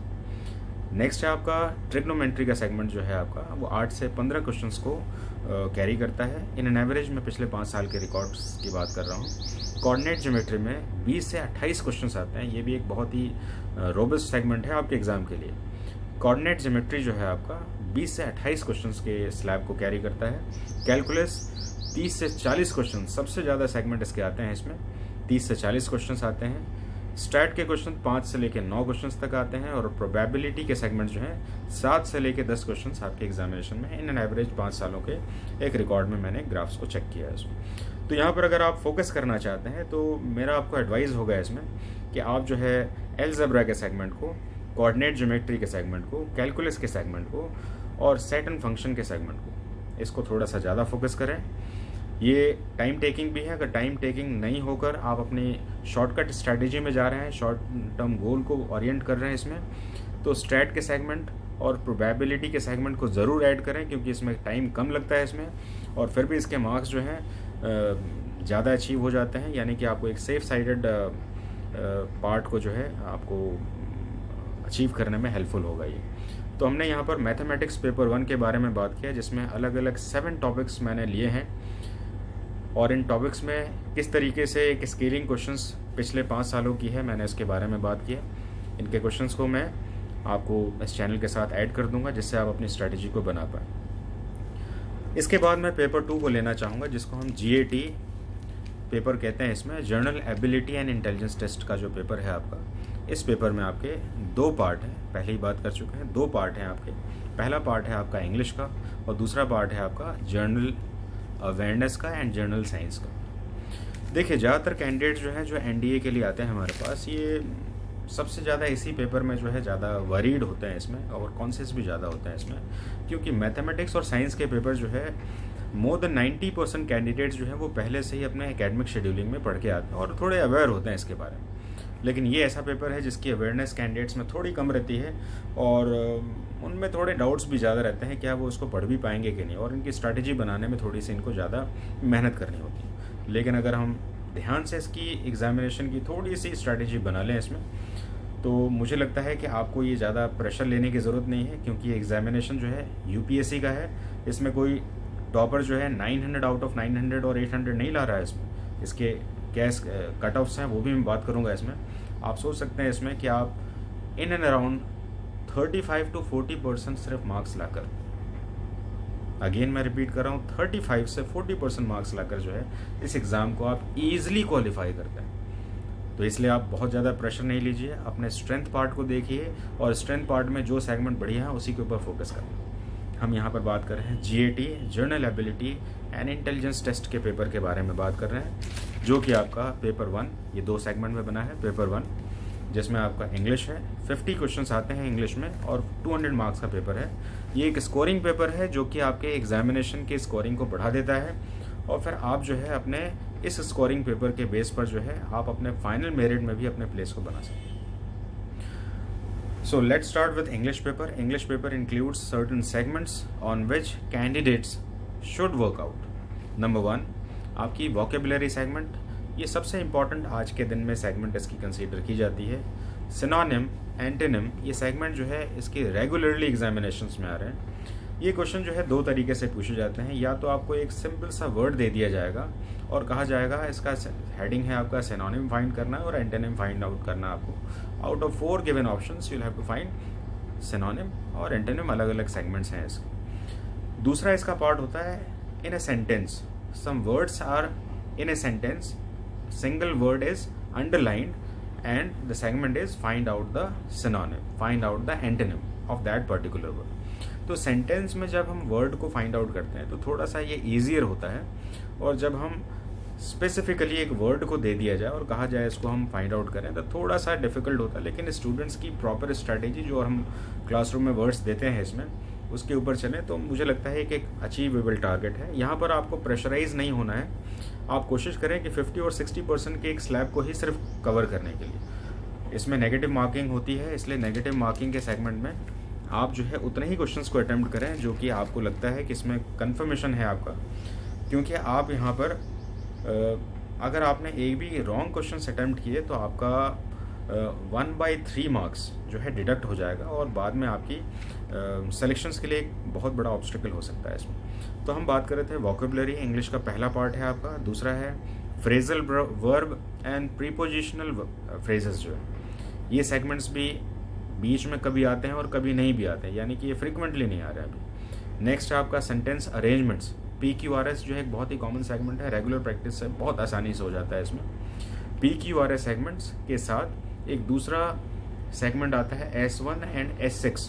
नेक्स्ट है आपका ट्रिग्नोमेट्री का सेगमेंट जो है आपका, वो 8 से 15 क्वेश्चंस को कैरी करता है। इन एन एवरेज में पिछले 5 साल के रिकॉर्ड्स की बात कर रहा हूँ। कोऑर्डिनेट ज्योमेट्री में 20 से 28 क्वेश्चंस आते हैं, ये भी एक बहुत ही रोबस्ट सेगमेंट है आपके एग्जाम के लिए। कोऑर्डिनेट ज्योमेट्री जो है आपका 20 से 28 क्वेश्चंस के स्लैब को कैरी करता है। कैलकुलस 30 से 40 क्वेश्चन, सबसे ज़्यादा सेगमेंट इसके आते हैं, इसमें 30 से 40 क्वेश्चंस आते हैं। स्टैट के क्वेश्चन 5 से लेकर 9 क्वेश्चंस तक आते हैं, और प्रोबेबिलिटी के सेगमेंट जो है 7 से लेकर 10 क्वेश्चंस आपके एग्जामिनेशन में। इन एन एवरेज 5 सालों के एक रिकॉर्ड में मैंने ग्राफ्स को चेक किया है इसमें। तो यहाँ पर अगर आप फोकस करना चाहते हैं तो मेरा आपको एडवाइस होगा इसमें कि आप जो है अलजेब्रा के सेगमेंट को, कोऑर्डिनेट ज्योमेट्री के सेगमेंट को, कैलकुलस के सेगमेंट को, और सेट एंड फंक्शन के सेगमेंट को, इसको थोड़ा सा ज़्यादा फोकस करें। ये टाइम टेकिंग भी है, अगर टाइम टेकिंग नहीं होकर आप अपनी शॉर्टकट स्ट्रैटेजी में जा रहे हैं, शॉर्ट टर्म गोल को ओरिएंट कर रहे हैं इसमें, तो स्टैट के सेगमेंट और प्रोबेबिलिटी के सेगमेंट को ज़रूर ऐड करें, क्योंकि इसमें टाइम कम लगता है इसमें, और फिर भी इसके मार्क्स जो हैं ज़्यादा अचीव हो जाते हैं। यानी कि आपको एक सेफ साइडेड पार्ट को जो है आपको अचीव करने में हेल्पफुल होगा ये। तो हमने यहाँ पर मैथमेटिक्स पेपर 1 के बारे में बात किया, जिसमें अलग अलग 7 टॉपिक्स मैंने लिए हैं, और इन टॉपिक्स में किस तरीके से एक स्केलिंग क्वेश्चंस पिछले 5 सालों की है, मैंने इसके बारे में बात किया। इनके क्वेश्चंस को मैं आपको इस चैनल के साथ ऐड कर दूंगा, जिससे आप अपनी स्ट्रैटेजी को बना पाएँ। इसके बाद मैं पेपर 2 को लेना चाहूँगा, जिसको हम GAT पेपर कहते हैं। इसमें general ability and intelligence test का जो पेपर है आपका, इस पेपर में आपके 2 पार्ट हैं, पहले ही बात कर चुके हैं। 2 पार्ट हैं आपके। पहला पार्ट है आपका इंग्लिश का, और दूसरा पार्ट है आपका जर्नल अवेयरनेस का एंड जर्नल साइंस का। देखिए ज़्यादातर कैंडिडेट जो हैं, जो NDA के लिए आते हैं हमारे पास, ये सबसे ज़्यादा इसी पेपर में जो है ज़्यादा वरीड होते हैं इसमें, और कॉन्शियस भी ज़्यादा होते हैं इसमें, क्योंकि मैथमेटिक्स और साइंस के पेपर जो है मोर देन 90% कैंडिडेट्स जो है वो पहले से ही अपने एकेडमिक शेड्यूलिंग में पढ़ के आते हैं और थोड़े अवेयर होते हैं इसके बारे में। लेकिन ये ऐसा पेपर है जिसकी अवेयरनेस कैंडिडेट्स में थोड़ी कम रहती है, और उनमें थोड़े डाउट्स भी ज़्यादा रहते हैं, क्या वो उसको पढ़ भी पाएंगे कि नहीं, और इनकी स्ट्रैटेजी बनाने में थोड़ी सी इनको ज़्यादा मेहनत करनी होती है। लेकिन अगर हम ध्यान से इसकी एग्जामिनेशन की थोड़ी सी स्ट्रैटेजी बना लें इसमें, तो मुझे लगता है कि आपको ये ज़्यादा प्रेशर लेने की ज़रूरत नहीं है, क्योंकि एग्जामिनेशन जो है UPSC का है। इसमें कोई टॉपर जो है 900 आउट ऑफ 900 और 800 नहीं ला रहा है इसमें। इसके क्या कट ऑफ्स हैं वो भी मैं बात करूंगा इसमें। आप सोच सकते हैं इसमें कि आप इन एंड अराउंड 35 to 40% सिर्फ मार्क्स लाकर, अगेन मैं रिपीट कर रहा हूँ, 35 से 40% मार्क्स लाकर जो है इस एग्ज़ाम को आप ईजिली क्वालिफाई करते हैं। तो इसलिए आप बहुत ज़्यादा प्रेशर नहीं लीजिए, अपने स्ट्रेंथ पार्ट को देखिए, और स्ट्रेंथ पार्ट में जो सेगमेंट बढ़िया है उसी के ऊपर फोकस करें। हम यहाँ पर बात कर रहे हैं GAT general ability and intelligence test के पेपर के बारे में बात कर रहे हैं, जो कि आपका पेपर 1 ये 2 सेगमेंट में बना है। पेपर 1 जिसमें आपका इंग्लिश है, 50 क्वेश्चंस आते हैं इंग्लिश में, और 200 मार्क्स का पेपर है। ये एक स्कोरिंग पेपर है जो कि आपके एग्जामिनेशन की स्कोरिंग को बढ़ा देता है, और फिर आप जो है अपने इस स्कोरिंग पेपर के बेस पर जो है आप अपने फाइनल मेरिट में भी अपने प्लेस को बना सकते हैं। So let's start with English paper. English paper includes certain segments on which candidates should work out. Number 1, आपकी vocabulary segment. ये सबसे important आज के दिन में segment इसकी consider की जाती है। Synonym, antonym, ये segment जो है इसके regularly examinations में आ रहे हैं। ये क्वेश्चन जो है दो तरीके से पूछे जाते हैं। या तो आपको एक सिंपल सा वर्ड दे दिया जाएगा और कहा जाएगा इसका हेडिंग है आपका सिनोनिम फाइंड करना है और एंटोनिम फाइंड आउट करना है आपको। Out of 4 given options you will have to find synonym और एंटोनिम, अलग अलग सेगमेंट्स हैं इसके। दूसरा इसका पार्ट होता है in a sentence, some words are in a sentence, single word is underlined and the segment is find out the synonym, find out the antonym of that particular word. तो sentence में जब हम word को find out करते हैं तो थोड़ा सा ये ईजियर होता है, और जब हम स्पेसिफिकली एक वर्ड को दे दिया जाए और कहा जाए इसको हम फाइंड आउट करें तो थोड़ा सा डिफिकल्ट होता है। लेकिन स्टूडेंट्स की प्रॉपर स्ट्रैटेजी जो हम क्लासरूम में वर्ड्स देते हैं इसमें, उसके ऊपर चलें तो मुझे लगता है कि एक अचीवेबल टारगेट है। यहाँ पर आपको प्रेशराइज नहीं होना है। आप कोशिश करें कि 50 और 60% के एक स्लैब को ही सिर्फ कवर करने के लिए। इसमें नेगेटिव मार्किंग होती है, इसलिए नेगेटिव मार्किंग के सेगमेंट में आप जो है उतने ही क्वेश्चंस को अटेम्प्ट करें जो कि आपको लगता है कि इसमें कन्फर्मेशन है आपका। क्योंकि आप यहाँ पर अगर आपने एक भी रॉन्ग क्वेश्चन अटेम्प्ट किए तो आपका 1/3 मार्क्स जो है डिडक्ट हो जाएगा और बाद में आपकी सिलेक्शंस के लिए एक बहुत बड़ा ऑब्स्टिकल हो सकता है इसमें। तो हम बात कर रहे थे वोकेबुलरी, इंग्लिश का पहला पार्ट है आपका। दूसरा है phrasal verb and prepositional phrases जो है, ये सेगमेंट्स भी बीच में कभी आते हैं और कभी नहीं भी आते हैं, यानी कि ये फ्रिक्वेंटली नहीं आ रहे हैं अभी। नेक्स्ट है आपका सेंटेंस अरेंजमेंट्स, PQRS जो है एक बहुत ही कॉमन सेगमेंट है, रेगुलर प्रैक्टिस से बहुत आसानी से हो जाता है इसमें। PQRS सेगमेंट्स के साथ एक दूसरा सेगमेंट आता है S1 एंड S6।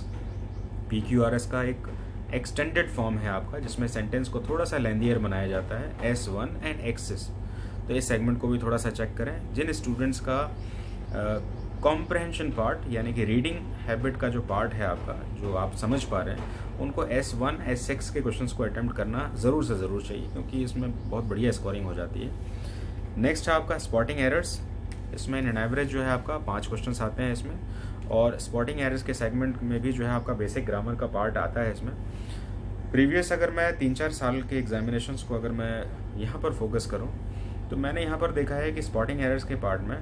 PQRS का एक एक्सटेंडेड फॉर्म है आपका, जिसमें सेंटेंस को थोड़ा सा लेंथियर बनाया जाता है, S1 एंड S6। तो इस सेगमेंट को भी थोड़ा सा चेक करें। जिन स्टूडेंट्स का कॉम्प्रहेंशन पार्ट यानी कि रीडिंग हैबिट का जो पार्ट है आपका, जो आप समझ पा रहे हैं, उनको S1 S6 के क्वेश्चंस को अटेम्प्ट करना ज़रूर से ज़रूर चाहिए, क्योंकि इसमें बहुत बढ़िया स्कोरिंग हो जाती है। नेक्स्ट है आपका स्पॉटिंग एरर्स। इसमें इन एवरेज जो है आपका 5 क्वेश्चंस आते हैं इसमें, और स्पॉटिंग एरर्स के सेगमेंट में भी जो है आपका बेसिक ग्रामर का पार्ट आता है इसमें। प्रीवियस अगर मैं 3-4 साल के एग्जामिनेशंस को अगर मैं यहाँ पर फोकस करूँ तो मैंने यहाँ पर देखा है कि स्पॉटिंग एरर्स के पार्ट में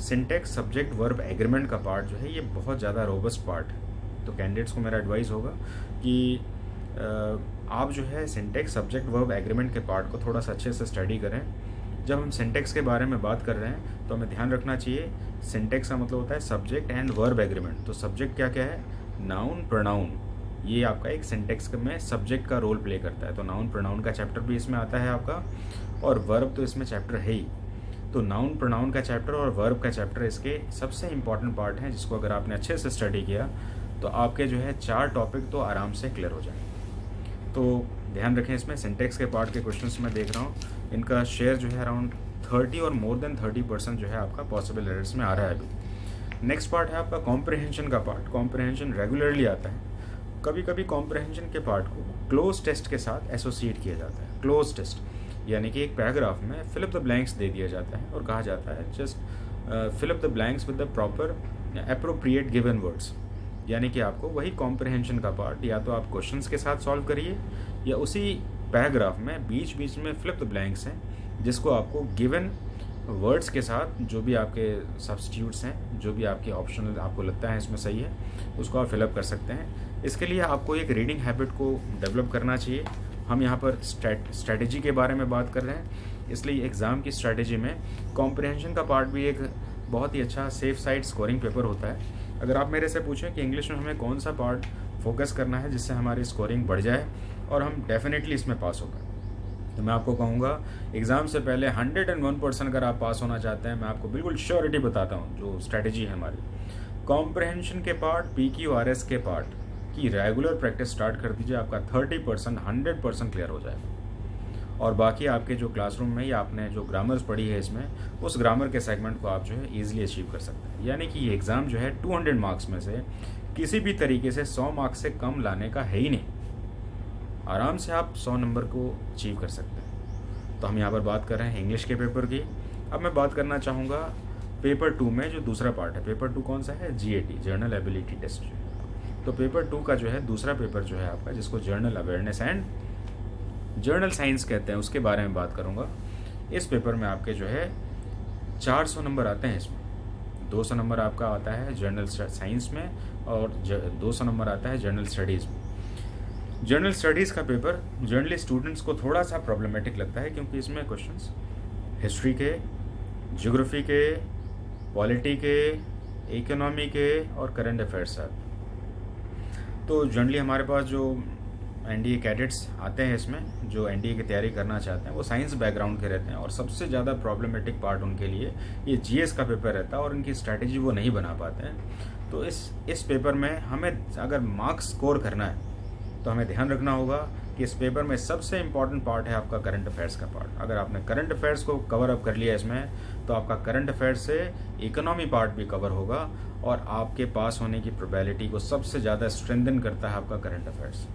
सिंटेक्स, सब्जेक्ट, वर्ब, एग्रीमेंट का पार्ट जो है ये बहुत ज़्यादा रोबस्ट पार्ट है। तो कैंडिडेट्स को मेरा एडवाइस होगा कि आप जो है सिंटेक्स, सब्जेक्ट, वर्ब, एग्रीमेंट के पार्ट को थोड़ा सा अच्छे से स्टडी करें। जब हम सिंटेक्स के बारे में बात कर रहे हैं तो हमें ध्यान रखना चाहिए, सिंटेक्स का मतलब होता है सब्जेक्ट एंड वर्ब एग्रीमेंट। तो सब्जेक्ट क्या क्या है? नाउन, प्रोनाउन, ये आपका एक सिंटेक्स में सब्जेक्ट का रोल प्ले करता है। तो नाउन प्रोनाउन का चैप्टर भी इसमें आता है आपका, और वर्ब तो इसमें चैप्टर है ही। तो नाउन प्रोनाउन का चैप्टर और वर्ब का चैप्टर इसके सबसे इंपॉर्टेंट पार्ट हैं, जिसको अगर आपने अच्छे से स्टडी किया तो आपके जो है 4 टॉपिक तो आराम से क्लियर हो जाएंगे। तो ध्यान रखें, इसमें सिंटेक्स के पार्ट के क्वेश्चंस मैं देख रहा हूँ, इनका शेयर जो है अराउंड 30 और मोर देन 30% जो है आपका पॉसिबल एरर्स में आ रहा है अभी। नेक्स्ट पार्ट है आपका कॉम्प्रहेंशन का पार्ट। कॉम्प्रहेंशन रेगुलरली आता है। कभी कभी कॉम्प्रहेंशन के पार्ट को क्लोज टेस्ट के साथ एसोसिएट किया जाता है। क्लोज टेस्ट यानी कि एक पैराग्राफ में फिल अप द ब्लैंक्स दे दिया जाता है और कहा जाता है just fill up the blanks with the proper appropriate given words, यानी कि आपको वही कॉम्प्रहेंशन का पार्ट या तो आप क्वेश्चंस के साथ सॉल्व करिए या उसी पैराग्राफ में बीच बीच में फिल अप द ब्लैंक्स हैं, जिसको आपको गिवन वर्ड्स के साथ जो भी आपके सब्स्टिट्यूट्स हैं, जो भी आपके ऑप्शनल आपको लगता है इसमें सही है, उसको आप फिलअप कर सकते हैं। इसके लिए आपको एक रीडिंग हैबिट को डेवलप करना चाहिए। हम यहाँ पर स्ट्रैटेजी के बारे में बात कर रहे हैं, इसलिए एग्ज़ाम की स्ट्रैटेजी में कॉम्प्रहेंशन का पार्ट भी एक बहुत ही अच्छा सेफ साइड स्कोरिंग पेपर होता है। अगर आप मेरे से पूछें कि इंग्लिश में हमें कौन सा पार्ट फोकस करना है जिससे हमारी स्कोरिंग बढ़ जाए और हम डेफिनेटली इसमें पास हो गए, तो मैं आपको कहूँगा एग्ज़ाम से पहले 101% अगर आप पास होना चाहते हैं, मैं आपको बिल्कुल श्योरिटी बताता हूँ जो स्ट्रैटेजी है हमारी, कॉम्प्रहेंशन के पार्ट, PQRS के पार्ट की रेगुलर प्रैक्टिस स्टार्ट कर दीजिए, आपका 30% 100% क्लियर हो जाएगा। और बाकी आपके जो क्लासरूम में या आपने जो ग्रामर्स पढ़ी है इसमें, उस ग्रामर के सेगमेंट को आप जो है ईजिली अचीव कर सकते हैं। यानी कि ये एग्ज़ाम जो है 200 मार्क्स में से किसी भी तरीके से 100 मार्क्स से कम लाने का है ही नहीं। आराम से आप 100 नंबर को अचीव कर सकते हैं। तो हम यहाँ पर बात कर रहे हैं इंग्लिश के पेपर की। अब मैं बात करना चाहूँगा पेपर 2 में जो दूसरा पार्ट है। पेपर 2 कौन सा है? GAT, general ability test. तो पेपर 2 का जो है दूसरा पेपर जो है आपका, जिसको journal awareness and journal science कहते हैं, उसके बारे में बात करूँगा। इस पेपर में आपके जो है 400 नंबर आते हैं। इसमें 200 नंबर आपका आता है जर्नल साइंस में और 200 नंबर आता है जर्नल स्टडीज़ में। जर्नल स्टडीज़ का पेपर जर्नली स्टूडेंट्स को थोड़ा सा प्रॉब्लमेटिक लगता है, क्योंकि इसमें क्वेश्चंस हिस्ट्री के, ज्योग्राफी के, पॉलिटी के, इकोनॉमी के और करंट अफेयर्स आते हैं। तो जनरली हमारे पास जो NDA कैडेट्स आते हैं इसमें, जो NDA की तैयारी करना चाहते हैं, वो साइंस बैकग्राउंड के रहते हैं और सबसे ज़्यादा प्रॉब्लमेटिक पार्ट उनके लिए ये GS का पेपर रहता है और उनकी स्ट्रैटेजी वो नहीं बना पाते हैं। तो इस पेपर में हमें अगर मार्क्स स्कोर करना है तो हमें ध्यान रखना होगा कि इस पेपर में सबसे इम्पॉर्टेंट पार्ट है आपका करंट अफेयर्स का पार्ट। अगर आपने करंट अफेयर्स को कवर अप कर लिया इसमें, तो आपका करंट अफेयर्स से इकोनॉमी पार्ट भी कवर होगा और आपके पास होने की प्रोबेबिलिटी को सबसे ज़्यादा स्ट्रेंथन करता है आपका करंट अफेयर्स।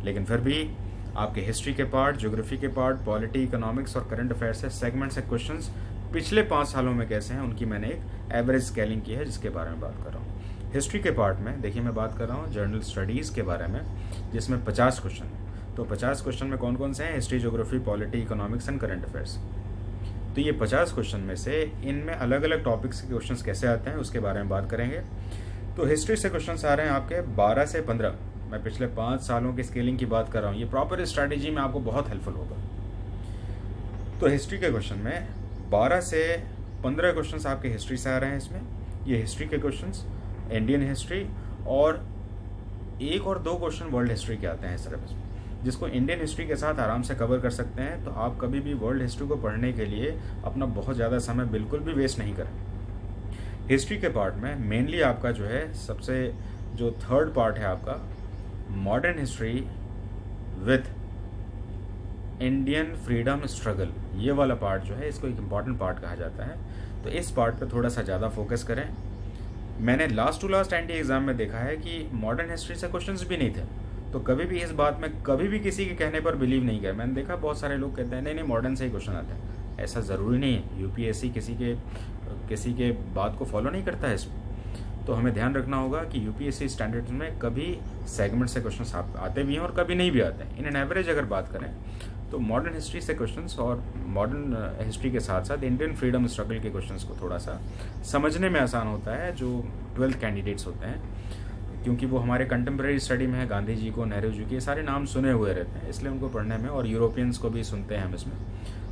लेकिन फिर भी आपके हिस्ट्री के पार्ट, ज्योग्राफी के पार्ट, पॉलिटी, इकोनॉमिक्स और करंट अफेयर्स से सेगमेंट से क्वेश्चंस पिछले 5 सालों में कैसे हैं उनकी मैंने एक एवरेज स्केलिंग की है, जिसके बारे में बात कर रहा हूँ। हिस्ट्री के पार्ट में देखिए मैं बात कर रहा हूँ जर्नल स्टडीज़ के बारे में, जिसमें 50 क्वेश्चन है। तो 50 क्वेश्चन में कौन कौन से हैं? History, geography, polity, economics and current affairs. तो ये 50 क्वेश्चन में से इनमें अलग अलग टॉपिक्स के क्वेश्चंस कैसे आते हैं उसके बारे में बात करेंगे। तो हिस्ट्री से क्वेश्चंस आ रहे हैं आपके 12 से 15। मैं पिछले 5 सालों की स्केलिंग की बात कर रहा हूँ। ये प्रॉपर स्ट्रैटेजी में आपको बहुत हेल्पफुल होगा। तो हिस्ट्री के क्वेश्चन में 12 से 15 क्वेश्चंस आपके हिस्ट्री से आ रहे हैं इसमें। ये हिस्ट्री के क्वेश्चंस, इंडियन हिस्ट्री और 1 और 2 क्वेश्चन वर्ल्ड हिस्ट्री के आते हैं सिलेबस में, जिसको इंडियन हिस्ट्री के साथ आराम से कवर कर सकते हैं। तो आप कभी भी वर्ल्ड हिस्ट्री को पढ़ने के लिए अपना बहुत ज़्यादा समय बिल्कुल भी वेस्ट नहीं करें। हिस्ट्री के पार्ट में मेनली आपका जो है सबसे जो थर्ड पार्ट है आपका modern history with Indian freedom struggle, ये वाला पार्ट जो है इसको एक इम्पॉर्टेंट पार्ट कहा जाता है। तो इस पार्ट पे थोड़ा सा ज़्यादा फोकस करें। मैंने last to last NDA exam में देखा है कि मॉडर्न हिस्ट्री से क्वेश्चंस भी नहीं थे। तो कभी भी इस बात में कभी भी किसी के कहने पर बिलीव नहीं किया। मैंने देखा बहुत सारे लोग कहते हैं नहीं मॉडर्न से ही क्वेश्चन आते हैं। ऐसा ज़रूरी नहीं है। UPSC किसी के बात को फॉलो नहीं करता है इसमें। तो हमें ध्यान रखना होगा कि UPSC स्टैंडर्ड्स में कभी सेगमेंट से क्वेश्चंस आते भी हैं और कभी नहीं भी आते हैं। इन एन एवरेज अगर बात करें तो मॉडर्न हिस्ट्री से क्वेश्चंस और मॉडर्न हिस्ट्री के साथ साथ इंडियन फ्रीडम स्ट्रगल के क्वेश्चंस को थोड़ा सा समझने में आसान होता है जो 12th कैंडिडेट्स होते हैं, क्योंकि वो हमारे कंटेम्प्रेरी स्टडी में है। गांधी जी को, नेहरू जी के सारे नाम सुने हुए रहते हैं, इसलिए उनको पढ़ने में, और यूरोपियंस को भी सुनते हैं हम इसमें,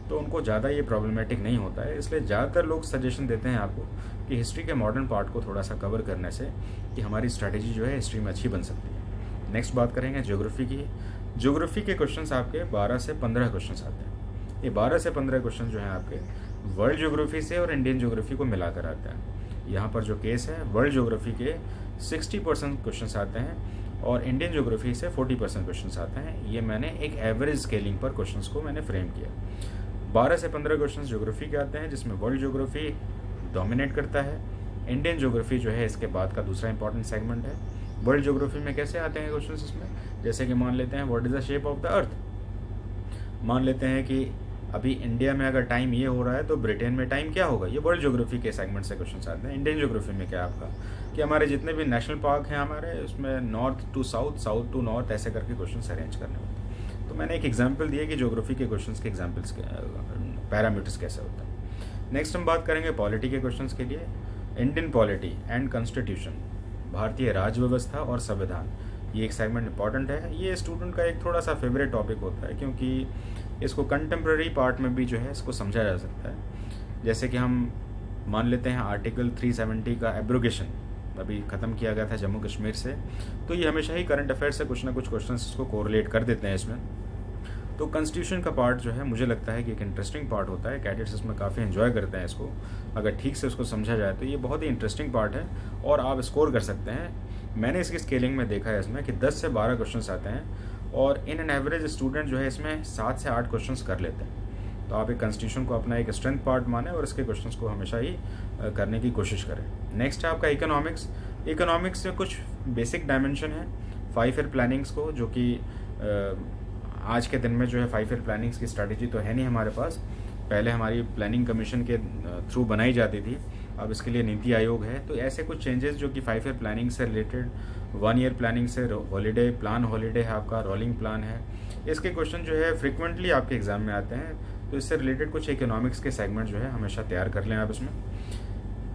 तो उनको ज़्यादा ये प्रॉब्लमेटिक नहीं होता है। इसलिए ज़्यादातर लोग सजेशन देते हैं आपको कि हिस्ट्री के मॉडर्न पार्ट को थोड़ा सा कवर करने से कि हमारी स्ट्रैटेजी जो है हिस्ट्री में अच्छी बन सकती है। नेक्स्ट बात करेंगे ज्योग्राफी की। ज्योग्राफी के क्वेश्चंस आपके 12 से 15 क्वेश्चंस आते हैं। ये 12 से 15 क्वेश्चन जो हैं आपके वर्ल्ड ज्योग्राफी से और इंडियन ज्योग्राफी को मिलाकर आते हैं। यहाँ पर जो केस है वर्ल्ड ज्योग्राफी के 60% क्वेश्चंस आते हैं और इंडियन ज्योग्राफी से 40% क्वेश्चंस आते हैं। ये मैंने एक एवरेज स्केलिंग पर क्वेश्चंस को मैंने फ्रेम किया। 12 से 15 क्वेश्चंस ज्योग्राफी के आते हैं, जिसमें वर्ल्ड ज्योग्राफी डोमिनेट करता है। इंडियन ज्योग्राफी जो है इसके बाद का दूसरा इंपॉर्टेंट सेगमेंट है। वर्ल्ड ज्योग्राफी में कैसे आते हैं क्वेश्चंस इसमें, जैसे कि मान लेते हैं what is the shape of the earth. मान लेते हैं कि अभी इंडिया में अगर टाइम ये हो रहा है तो ब्रिटेन में टाइम क्या होगा। ये वर्ल्ड ज्योग्राफी के सेगमेंट से क्वेश्चंस आते हैं। इंडियन ज्योग्राफी में क्या आपका कि हमारे जितने भी नेशनल पार्क हैं हमारे, उसमें north to south, south to north, ऐसे करके क्वेश्चन अरेंज करने होते हैं। तो मैंने एक एग्जाम्पल दिया कि ज्योग्राफी के क्वेश्चन के एग्जाम्पल्स पैरामीटर्स कैसे होते हैं। नेक्स्ट हम बात करेंगे पॉलिटी के क्वेश्चन के लिए। इंडियन पॉलिटी एंड कॉन्स्टिट्यूशन, भारतीय राज्य व्यवस्था और संविधान, ये एक सेगमेंट इंपॉर्टेंट है। ये स्टूडेंट का एक थोड़ा सा फेवरेट टॉपिक होता है, क्योंकि इसको कंटेम्प्रेरी पार्ट में भी जो है इसको समझा जा सकता है। जैसे कि हम मान लेते हैं आर्टिकल 370 का एब्रोगेशन अभी ख़त्म किया गया था जम्मू कश्मीर से, तो ये हमेशा ही करंट अफेयर से कुछ ना कुछ क्वेश्चन इसको कोरिलेट कर देते हैं इसमें। तो कॉन्स्टिट्यूशन का पार्ट जो है मुझे लगता है कि एक इंटरेस्टिंग पार्ट होता है। कैडेट्स इसमें काफ़ी एंजॉय करते हैं इसको, अगर ठीक से उसको समझा जाए तो ये बहुत ही इंटरेस्टिंग पार्ट है और आप स्कोर कर सकते हैं। मैंने इसकी स्केलिंग में देखा है इसमें कि 10 से 12 क्वेश्चंस आते हैं और इन एन एवरेज स्टूडेंट जो है इसमें 7 से 8 क्वेश्चंस कर लेते हैं। तो आप एक कॉन्स्टिट्यूशन को अपना एक स्ट्रेंथ पार्ट माने और इसके क्वेश्चंस को हमेशा ही करने की कोशिश करें। नेक्स्ट है आपका इकोनॉमिक्स। इकोनॉमिक्स में कुछ बेसिक डायमेंशन है 5 ईयर प्लानिंग्स को, जो कि आज के दिन में जो है 5 ईयर प्लानिंग्स की स्ट्रैटेजी तो है नहीं हमारे पास। पहले हमारी प्लानिंग कमीशन के थ्रू बनाई जाती थी, अब इसके लिए नीति आयोग है। तो ऐसे कुछ चेंजेस जो कि 5 ईयर प्लानिंग से रिलेटेड, 1 ईयर प्लानिंग से हॉलीडे प्लान, हॉलीडे है आपका, रोलिंग प्लान है, इसके क्वेश्चन जो है फ्रिक्वेंटली आपके एग्जाम में आते हैं। तो इससे रिलेटेड कुछ इकोनॉमिक्स के सेगमेंट जो है हमेशा तैयार कर लें आप। इसमें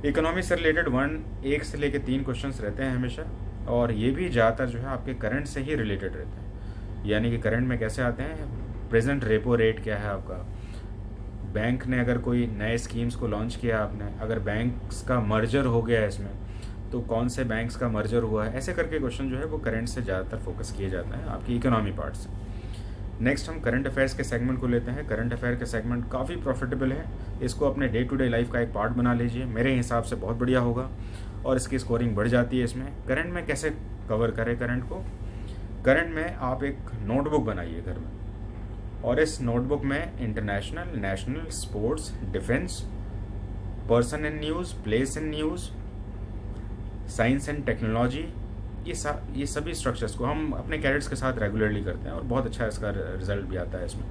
इकोनॉमिक्स से रिलेटेड 1 से लेकर 3 क्वेश्चन रहते हैं हमेशा, और ये भी ज़्यादातर जो है आपके करंट से ही रिलेटेड रहते हैं। यानी कि करंट में कैसे आते हैं, प्रेजेंट रेपो रेट क्या है आपका, बैंक ने अगर कोई नए स्कीम्स को लॉन्च किया आपने, अगर बैंक्स का मर्जर हो गया है इसमें तो कौन से बैंक्स का मर्जर हुआ है, ऐसे करके क्वेश्चन जो है वो करंट से ज़्यादातर फोकस किए जाते हैं आपकी इकोनॉमी पार्ट से। नेक्स्ट हम करंट अफेयर्स के सेगमेंट को लेते हैं। करंट अफेयर के सेगमेंट काफ़ी प्रॉफिटेबल है, इसको अपने डे टू डे लाइफ का एक पार्ट बना लीजिए, मेरे हिसाब से बहुत बढ़िया होगा और इसकी स्कोरिंग बढ़ जाती है इसमें। करंट में कैसे कवर करें करंट को, करंट में आप एक नोटबुक बनाइए घर में, और इस नोटबुक में international, national, sports, defence, person in news, place in news, science and technology, ये सभी स्ट्रक्चर्स को हम अपने कैडेट्स के साथ रेगुलरली करते हैं और बहुत अच्छा इसका रिजल्ट भी आता है इसमें।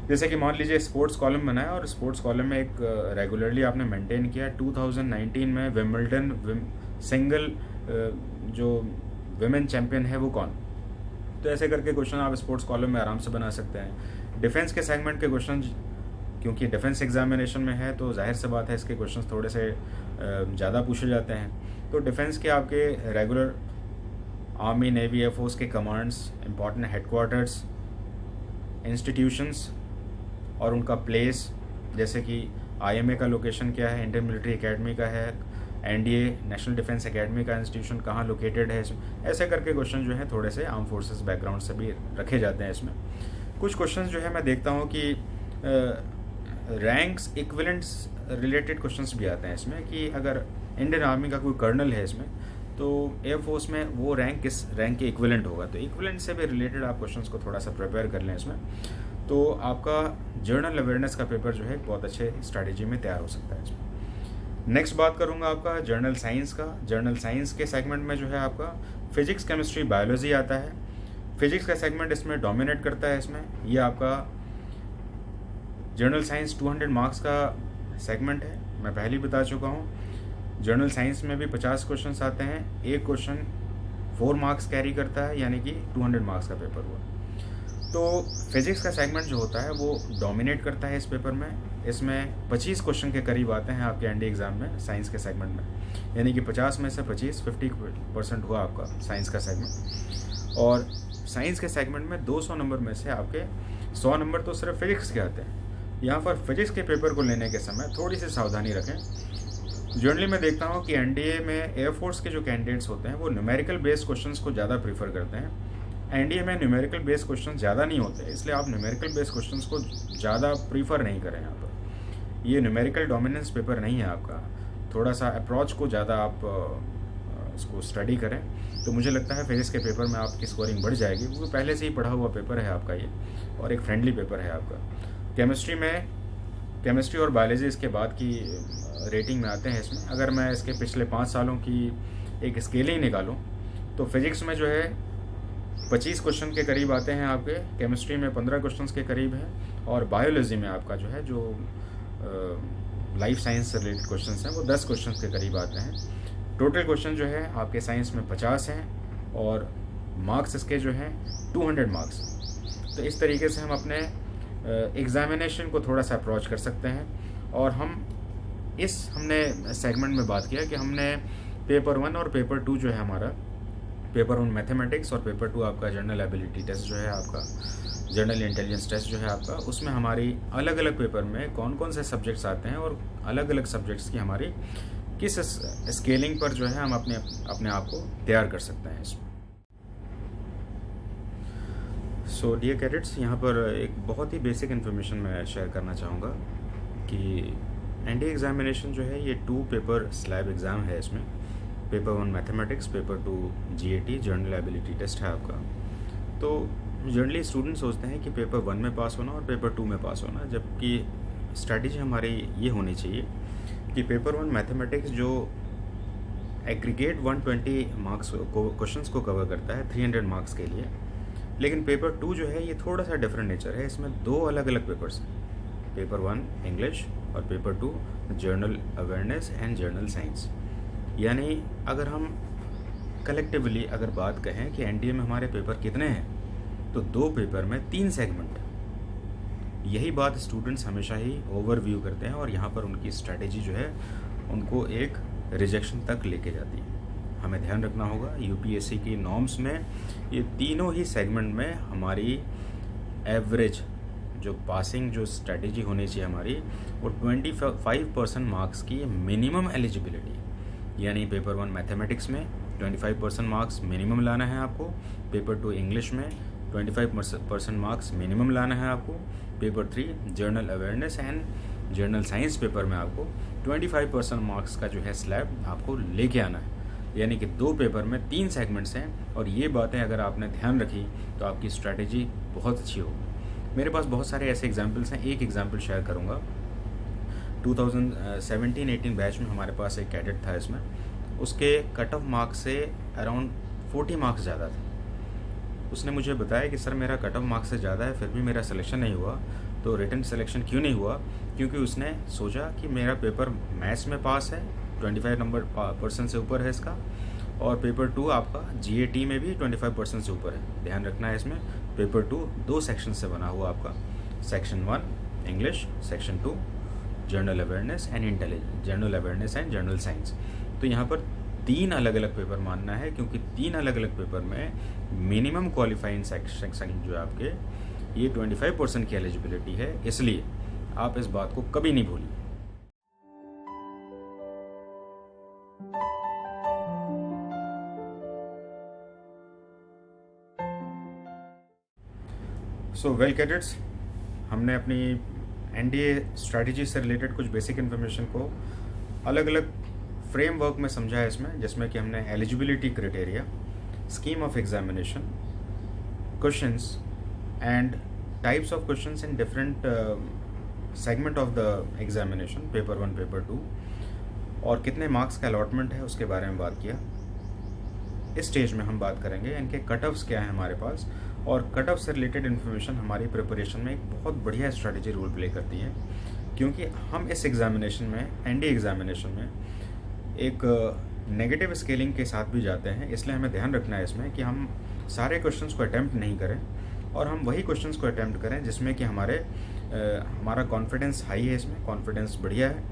जैसे कि मान लीजिए स्पोर्ट्स कॉलम बनाया, और स्पोर्ट्स कॉलम में एक रेगुलरली आपने मेंटेन किया 2019 में विंबलडन सिंगल जो विमेन चैंपियन है वो कौन, तो ऐसे करके क्वेश्चन आप स्पोर्ट्स कॉलम में आराम से बना सकते हैं। डिफेंस के सेगमेंट के क्वेश्चन, क्योंकि डिफेंस एग्जामिनेशन में है तो जाहिर सी बात है इसके क्वेश्चन थोड़े से ज़्यादा पूछे जाते हैं। तो डिफेंस के आपके रेगुलर आर्मी, नेवी, एयरफोर्स के कमांड्स, इंपॉर्टेंट हेडक्वार्टर्स, इंस्टीट्यूशंस और उनका प्लेस, जैसे कि IMA का लोकेशन क्या है, इंडियन मिलिट्री एकेडमी का है, NDA नेशनल डिफेंस एकेडमी का इंस्टीट्यूशन कहाँ लोकेटेड है इसमें, ऐसे करके क्वेश्चन जो है थोड़े से आर्म फोर्सेस बैकग्राउंड से भी रखे जाते हैं इसमें। कुछ क्वेश्चन जो है मैं देखता हूँ कि रैंक्स इक्विवेलेंट्स रिलेटेड क्वेश्चंस भी आते हैं इसमें, कि अगर इंडियन आर्मी का कोई कर्नल है इसमें तो एयरफोर्स में वो रैंक किस रैंक के इक्विवेलेंट होगा, तो इक्विवेलेंट से भी रिलेटेड आप क्वेश्चंस को थोड़ा सा प्रिपेयर कर लें इसमें, तो आपका जर्नल अवेयरनेस का पेपर जो है बहुत अच्छे स्ट्रैटेजी में तैयार हो सकता है इसमें। नेक्स्ट बात करूंगा आपका जर्नल साइंस का। जर्नल साइंस के सेगमेंट में जो है आपका फिजिक्स, केमिस्ट्री, बायोलॉजी आता है। फिजिक्स का सेगमेंट इसमें डोमिनेट करता है इसमें। ये आपका जर्नल साइंस 200 मार्क्स का सेगमेंट है, मैं पहले ही बता चुका हूँ। जर्नल साइंस में भी 50 क्वेश्चंस आते हैं, एक क्वेश्चन 4 मार्क्स कैरी करता है, यानी कि 200 मार्क्स का पेपर हुआ। तो फिजिक्स का सेगमेंट जो होता है वो डोमिनेट करता है इस पेपर में। इसमें 25 क्वेश्चन के करीब आते हैं आपके NDA एग्जाम में साइंस के सेगमेंट में, यानी कि 50 में से 50% हुआ आपका साइंस का सेगमेंट। और साइंस के सेगमेंट में 200 नंबर में से आपके 100 नंबर तो सिर्फ फिजिक्स के आते हैं। यहाँ पर फिजिक्स के पेपर को लेने के समय थोड़ी सी सावधानी रखें। जनरली मैं देखता हूँ कि NDA में एयरफोर्स के जो कैंडिडेट्स होते हैं वो न्यूमेरिकल बेस्ड क्वेश्चंस को ज़्यादा प्रीफर करते हैं। NDA में न्यूमेरिकल बेस्ड क्वेश्चन ज़्यादा नहीं होते, इसलिए आप न्यूमेरिकल बेस्ड क्वेश्चंस को ज़्यादा प्रीफर नहीं करें यहाँ पर। ये न्यूमेरिकल डोमिनेंस पेपर नहीं है आपका, थोड़ा सा अप्रोच को ज़्यादा आप इसको स्टडी करें, तो मुझे लगता है फिजिक्स के पेपर में आपकी स्कोरिंग बढ़ जाएगी, क्योंकि पहले से ही पढ़ा हुआ पेपर है आपका ये, और एक फ्रेंडली पेपर है आपका। केमिस्ट्री में, केमिस्ट्री और बायोलॉजी इसके बाद की रेटिंग में आते हैं इसमें। अगर मैं इसके पिछले 5 सालों की एक स्केलिंग निकालूं तो फिजिक्स में जो है 25 क्वेश्चन के करीब आते हैं आपके, केमिस्ट्री में 15 क्वेश्चन के करीब हैं, और बायोलॉजी में आपका जो है जो लाइफ साइंस से रिलेटेड क्वेश्चन हैं वो 10 क्वेश्चन के करीब आते हैं। टोटल क्वेश्चन जो है आपके साइंस में 50 हैं, और मार्क्स इसके जो हैं 200 मार्क्स। तो इस तरीके से हम अपने एग्जामिनेशन को थोड़ा सा अप्रोच कर सकते हैं। और हमने सेगमेंट में बात किया कि हमने पेपर 1 और पेपर 2 जो है हमारा, पेपर 1 मैथमेटिक्स और पेपर 2 आपका जनरल एबिलिटी टेस्ट जो है आपका, जनरल इंटेलिजेंस टेस्ट जो है आपका, उसमें हमारी अलग अलग पेपर में कौन कौन से सब्जेक्ट्स आते हैं और अलग अलग सब्जेक्ट्स की हमारी किस स्केलिंग पर जो है हम अपने आप को तैयार कर सकते हैं इसमें। सो डियर कैडेट्स, यहाँ पर एक बहुत ही बेसिक इन्फॉर्मेशन मैं शेयर करना चाहूँगा कि NDA एग्जामिनेशन जो है ये 2 पेपर स्लैब एग्ज़ाम है इसमें। Paper 1 mathematics, paper 2 GAT general ability test है आपका। तो जनरली स्टूडेंट सोचते हैं कि पेपर 1 में पास होना और पेपर 2 में पास होना, जबकि स्ट्रैटेजी हमारी ये होनी चाहिए कि पेपर 1 मैथमेटिक्स जो एग्रीगेट 120 मार्क्स को क्वेश्चंस को कवर करता है 300 मार्क्स के लिए, लेकिन पेपर 2 जो है ये थोड़ा सा डिफरेंट नेचर है, इसमें 2 अलग अलग पेपर्स हैं, पेपर 1 इंग्लिश और paper 2 journal awareness and journal science. यानी अगर हम कलेक्टिवली अगर बात कहें कि एनडीए में हमारे पेपर कितने हैं, तो 2 पेपर में 3 सेगमेंट। यही बात स्टूडेंट्स हमेशा ही ओवरव्यू करते हैं और यहाँ पर उनकी स्ट्रैटेजी जो है उनको एक रिजेक्शन तक लेके जाती है। हमें ध्यान रखना होगा यूपीएससी की नॉर्म्स में ये तीनों ही सेगमेंट में हमारी एवरेज जो पासिंग जो स्ट्रैटेजी होनी चाहिए हमारी, वो 25% मार्क्स की मिनिमम एलिजिबिलिटी। यानी पेपर 1 मैथमेटिक्स में 25% मार्क्स मिनिमम लाना है आपको, पेपर 2 इंग्लिश में 25% मार्क्स मिनिमम लाना है आपको, paper 3 journal awareness and journal science paper में आपको 25% मार्क्स का जो है स्लैब आपको लेके आना है। यानी कि 2 पेपर में 3 सेगमेंट्स हैं, और ये बातें अगर आपने ध्यान रखी तो आपकी स्ट्रैटेजी बहुत अच्छी होगी। मेरे पास बहुत सारे ऐसे एग्जाम्पल्स हैं, एक एग्जाम्पल शेयर करूँगा। 2017-18 बैच में हमारे पास एक कैडेट था, इसमें उसके कट ऑफ मार्क्स से अराउंड 40 मार्क्स ज़्यादा थे। उसने मुझे बताया कि सर मेरा कट ऑफ मार्क्स से ज़्यादा है, फिर भी मेरा सिलेक्शन नहीं हुआ। तो रिटन सिलेक्शन क्यों नहीं हुआ? क्योंकि उसने सोचा कि मेरा पेपर मैथ्स में पास है, 25% से ऊपर है इसका, और पेपर 2 आपका जीएटी में भी 25% से ऊपर है। ध्यान रखना है इसमें पेपर 2 2 सेक्शन से बना हुआ आपका, section 1 English, section 2 journal awareness and intelligence, journal awareness and journal science. तो यहाँ पर 3 अलग अलग पेपर मानना है, क्योंकि 3 अलग अलग पेपर में मिनिमम क्वालिफाइंग सेक्शन जो है आपके ये 25% की एलिजिबिलिटी है, इसलिए आप इस बात को कभी नहीं भूलिए। सो वेल कैडेट्स, हमने अपनी एनडीए स्ट्रैटेजी से रिलेटेड कुछ बेसिक इन्फॉर्मेशन को अलग अलग फ्रेमवर्क में समझा है इसमें, जिसमें कि हमने eligibility criteria, scheme of examination, questions and types of questions in different segment of the examination, paper 1 paper 2, और कितने मार्क्स का अलॉटमेंट है उसके बारे में बात किया। इस स्टेज में हम बात करेंगे इनके कट ऑफ्स क्या है हमारे पास, और कट ऑफ से रिलेटेड इन्फॉर्मेशन हमारी प्रिपरेशन में एक बहुत बढ़िया स्ट्रैटेजी रोल प्ले करती है, क्योंकि हम इस एग्जामिनेशन में, एनडीए एग्जामिनेशन में, एक नेगेटिव स्केलिंग के साथ भी जाते हैं। इसलिए हमें ध्यान रखना है इसमें कि हम सारे क्वेश्चंस को अटैम्प्ट नहीं करें, और हम वही क्वेश्चंस को अटैम्प्ट करें जिसमें कि हमारा कॉन्फिडेंस हाई है, इसमें कॉन्फिडेंस बढ़िया है।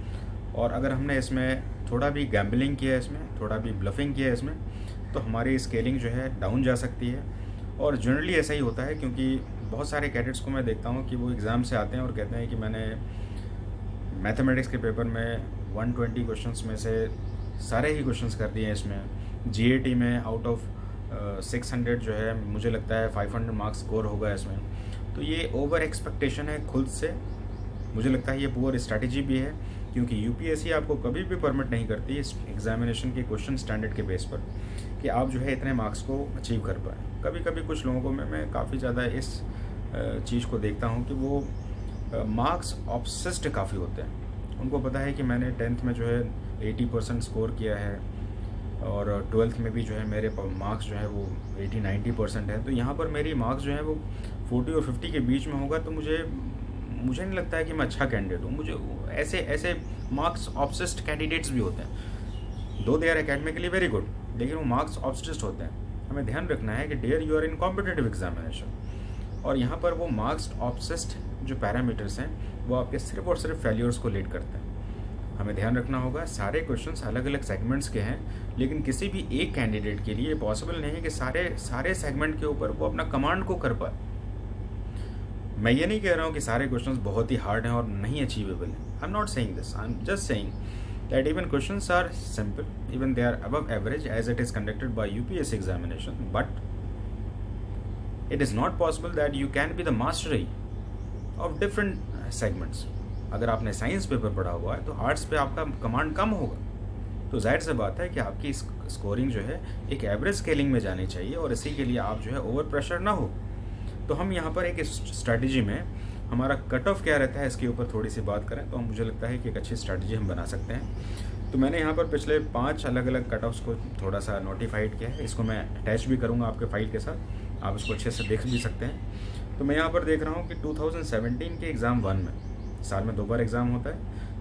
और अगर हमने इसमें थोड़ा भी गैम्बलिंग किया है, इसमें थोड़ा भी ब्लफिंग किया है इसमें, तो हमारी स्केलिंग जो है डाउन जा सकती है। और जनरली ऐसा ही होता है, क्योंकि बहुत सारे कैडेट्स को मैं देखता हूँ कि वो एग्ज़ाम से आते हैं और कहते हैं कि मैंने मैथमेटिक्स के पेपर में 120 क्वेश्चंस में से सारे ही क्वेश्चंस कर दिए हैं इसमें। जीएटी में आउट ऑफ 600 जो है मुझे लगता है 500 मार्क्स स्कोर होगा इसमें। तो ये ओवर एक्सपेक्टेशन है खुद से, मुझे लगता है ये पुअर स्ट्रैटेजी भी है, क्योंकि यूपीएससी आपको कभी भी परमिट नहीं करती इस एग्जामिनेशन के क्वेश्चन स्टैंडर्ड के बेस पर कि आप जो है इतने मार्क्स को अचीव कर पाए। कभी कभी कुछ लोगों को मैं काफ़ी ज़्यादा इस चीज़ को देखता हूँ कि वो मार्क्स ऑब्सेस्ड काफ़ी होते हैं। उनको पता है कि मैंने 10th में जो है 80% स्कोर किया है, और 12th में भी जो है मेरे मार्क्स जो है वो 80-90% है, तो यहाँ पर मेरी मार्क्स जो है वो 40 और 50 के बीच में होगा, तो मुझे नहीं लगता है कि मैं अच्छा कैंडिडेट हूँ। मुझे ऐसे मार्क्स ऑब्सेस्ड कैंडिडेट्स भी होते हैं, though they are academically very good, लेकिन वो मार्क्स ऑब्सेस्ड होते हैं। हमें ध्यान रखना है कि dear you are in competitive examination, और यहाँ पर वो मार्क्स ऑब्सेस्ड जो पैरामीटर्स हैं वो आपके सिर्फ और सिर्फ फेल्योर्स को लीड करते हैं। हमें ध्यान रखना होगा सारे क्वेश्चंस अलग अलग सेगमेंट्स के हैं, लेकिन किसी भी एक कैंडिडेट के लिए पॉसिबल नहीं है कि सारे सेगमेंट के ऊपर वो अपना कमांड को कर पाए। मैं ये नहीं कह रहा हूँ कि सारे क्वेश्चंस बहुत ही हार्ड हैं और नहीं अचीवेबल हैं। I am not saying this, I am just saying that even questions are simple, even they are above average as it is conducted by UPSC examination, but it is not possible that you can be the mastery of different segments. अगर आपने science paper पढ़ा हुआ है तो arts पे आपका command कम होगा, तो जाहिर सी बात है कि आपकी स्कोरिंग जो है एक एवरेज स्केलिंग में जानी चाहिए, और इसी के लिए आप जो है ओवर प्रेशर ना हो। तो हम यहाँ पर एक स्ट्रैटेजी में हमारा कट ऑफ क्या रहता है इसके ऊपर थोड़ी सी बात करें तो मुझे लगता है कि एक अच्छी स्ट्रैटेजी हम बना सकते हैं। तो मैंने यहाँ पर पिछले 5 अलग अलग कट ऑफ्स को थोड़ा सा नोटिफाइड किया है, इसको मैं अटैच भी करूँगा आपके फाइल के साथ, आप इसको अच्छे से देख भी सकते हैं। तो मैं यहाँ पर देख रहा हूँ कि 2017 के एग्ज़ाम 1 में, साल में 2 बार एग्ज़ाम होता है,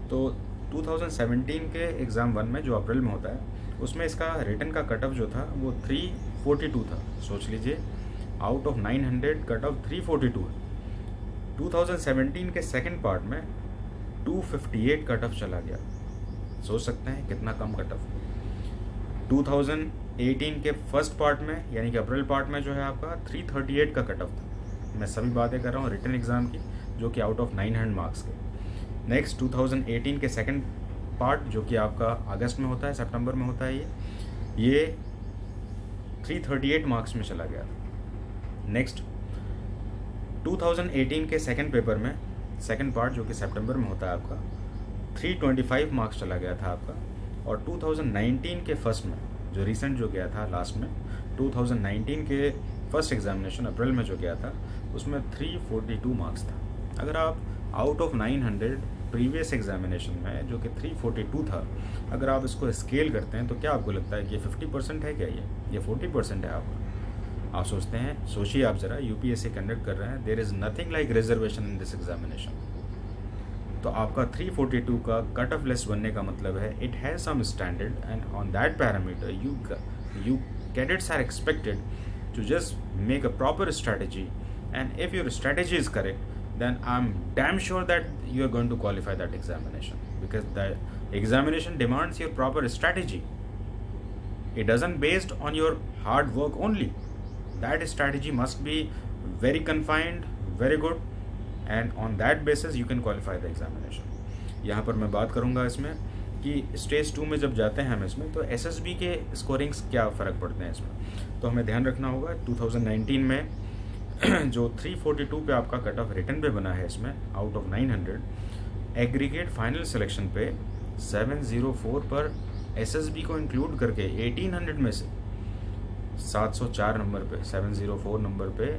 तो 2017 के एग्ज़ाम 1 में जो अप्रैल में होता है, उसमें इसका रिटन का कट ऑफ जो था वो 342 था। सोच लीजिए, आउट ऑफ 900 कट ऑफ 342 है। 2017 के सेकंड पार्ट में 258 कट ऑफ चला गया। सोच सकते हैं कितना कम कट ऑफ। 2018 के फर्स्ट पार्ट में यानी कि अप्रैल पार्ट में जो है आपका 338 का कट ऑफ था। मैं सभी बातें कर रहा हूँ रिटन एग्ज़ाम की, जो कि आउट ऑफ 900 मार्क्स के। नेक्स्ट 2018 के सेकंड पार्ट जो कि आपका अगस्त में होता है, सितंबर में होता है, ये 338 मार्क्स में चला गया था। नेक्स्ट 2018 के सेकंड पेपर में सेकंड पार्ट जो कि सितंबर में होता है आपका 325 मार्क्स चला गया था आपका। और 2019 के फर्स्ट में जो रिसेंट जो गया था लास्ट में 2019 के फर्स्ट एग्जामिनेशन अप्रैल में जो गया था, उसमें 342 मार्क्स था। अगर आप आउट ऑफ 900 प्रीवियस एग्जामिनेशन में जो कि 342 था, अगर आप इसको स्केल करते हैं तो क्या आपको लगता है कि ये 50% है क्या? ये 40% है आपका? आप सोचते हैं, सोचिए आप ज़रा, यूपीएससी कंडक्ट कर रहे हैं, there is nothing like reservation in this examination. तो आपका 342 का कट ऑफ लेस बनने का मतलब है it has some standard and on that parameter you cadets are expected to just make a proper strategy, and if your strategy is correct, then I'm damn sure that you are going to qualify that examination, because the examination demands your proper strategy. It doesn't based on your hard work only. That strategy must be very confined, very good, and on that basis you can qualify the examination. यहाँ पर मैं बात करूँगा इसमें कि stage 2 में जब जाते हैं हम इसमें, तो एसएसबी के स्कोरिंग्स क्या फ़र्क पड़ते हैं इसमें, तो हमें ध्यान रखना होगा। 2019 में जो 342 पे आपका कट ऑफ रिटर्न पे बना है इसमें out of 900, aggregate final selection पे 704 पर एसएसबी को इंक्लूड करके 1800 में से 704 नंबर पे 704 नंबर पे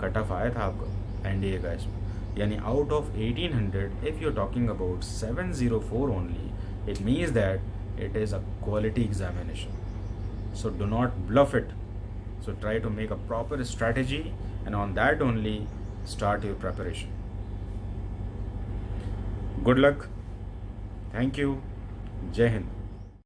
कट ऑफ आया था आपका एनडीए का इसमें। यानी out of 1800 if you are talking about 704 only, it means that it is a quality examination. So do not bluff it. So try to make a proper strategy, and on that only start your preparation. Good luck. Thank you. Jai Hind.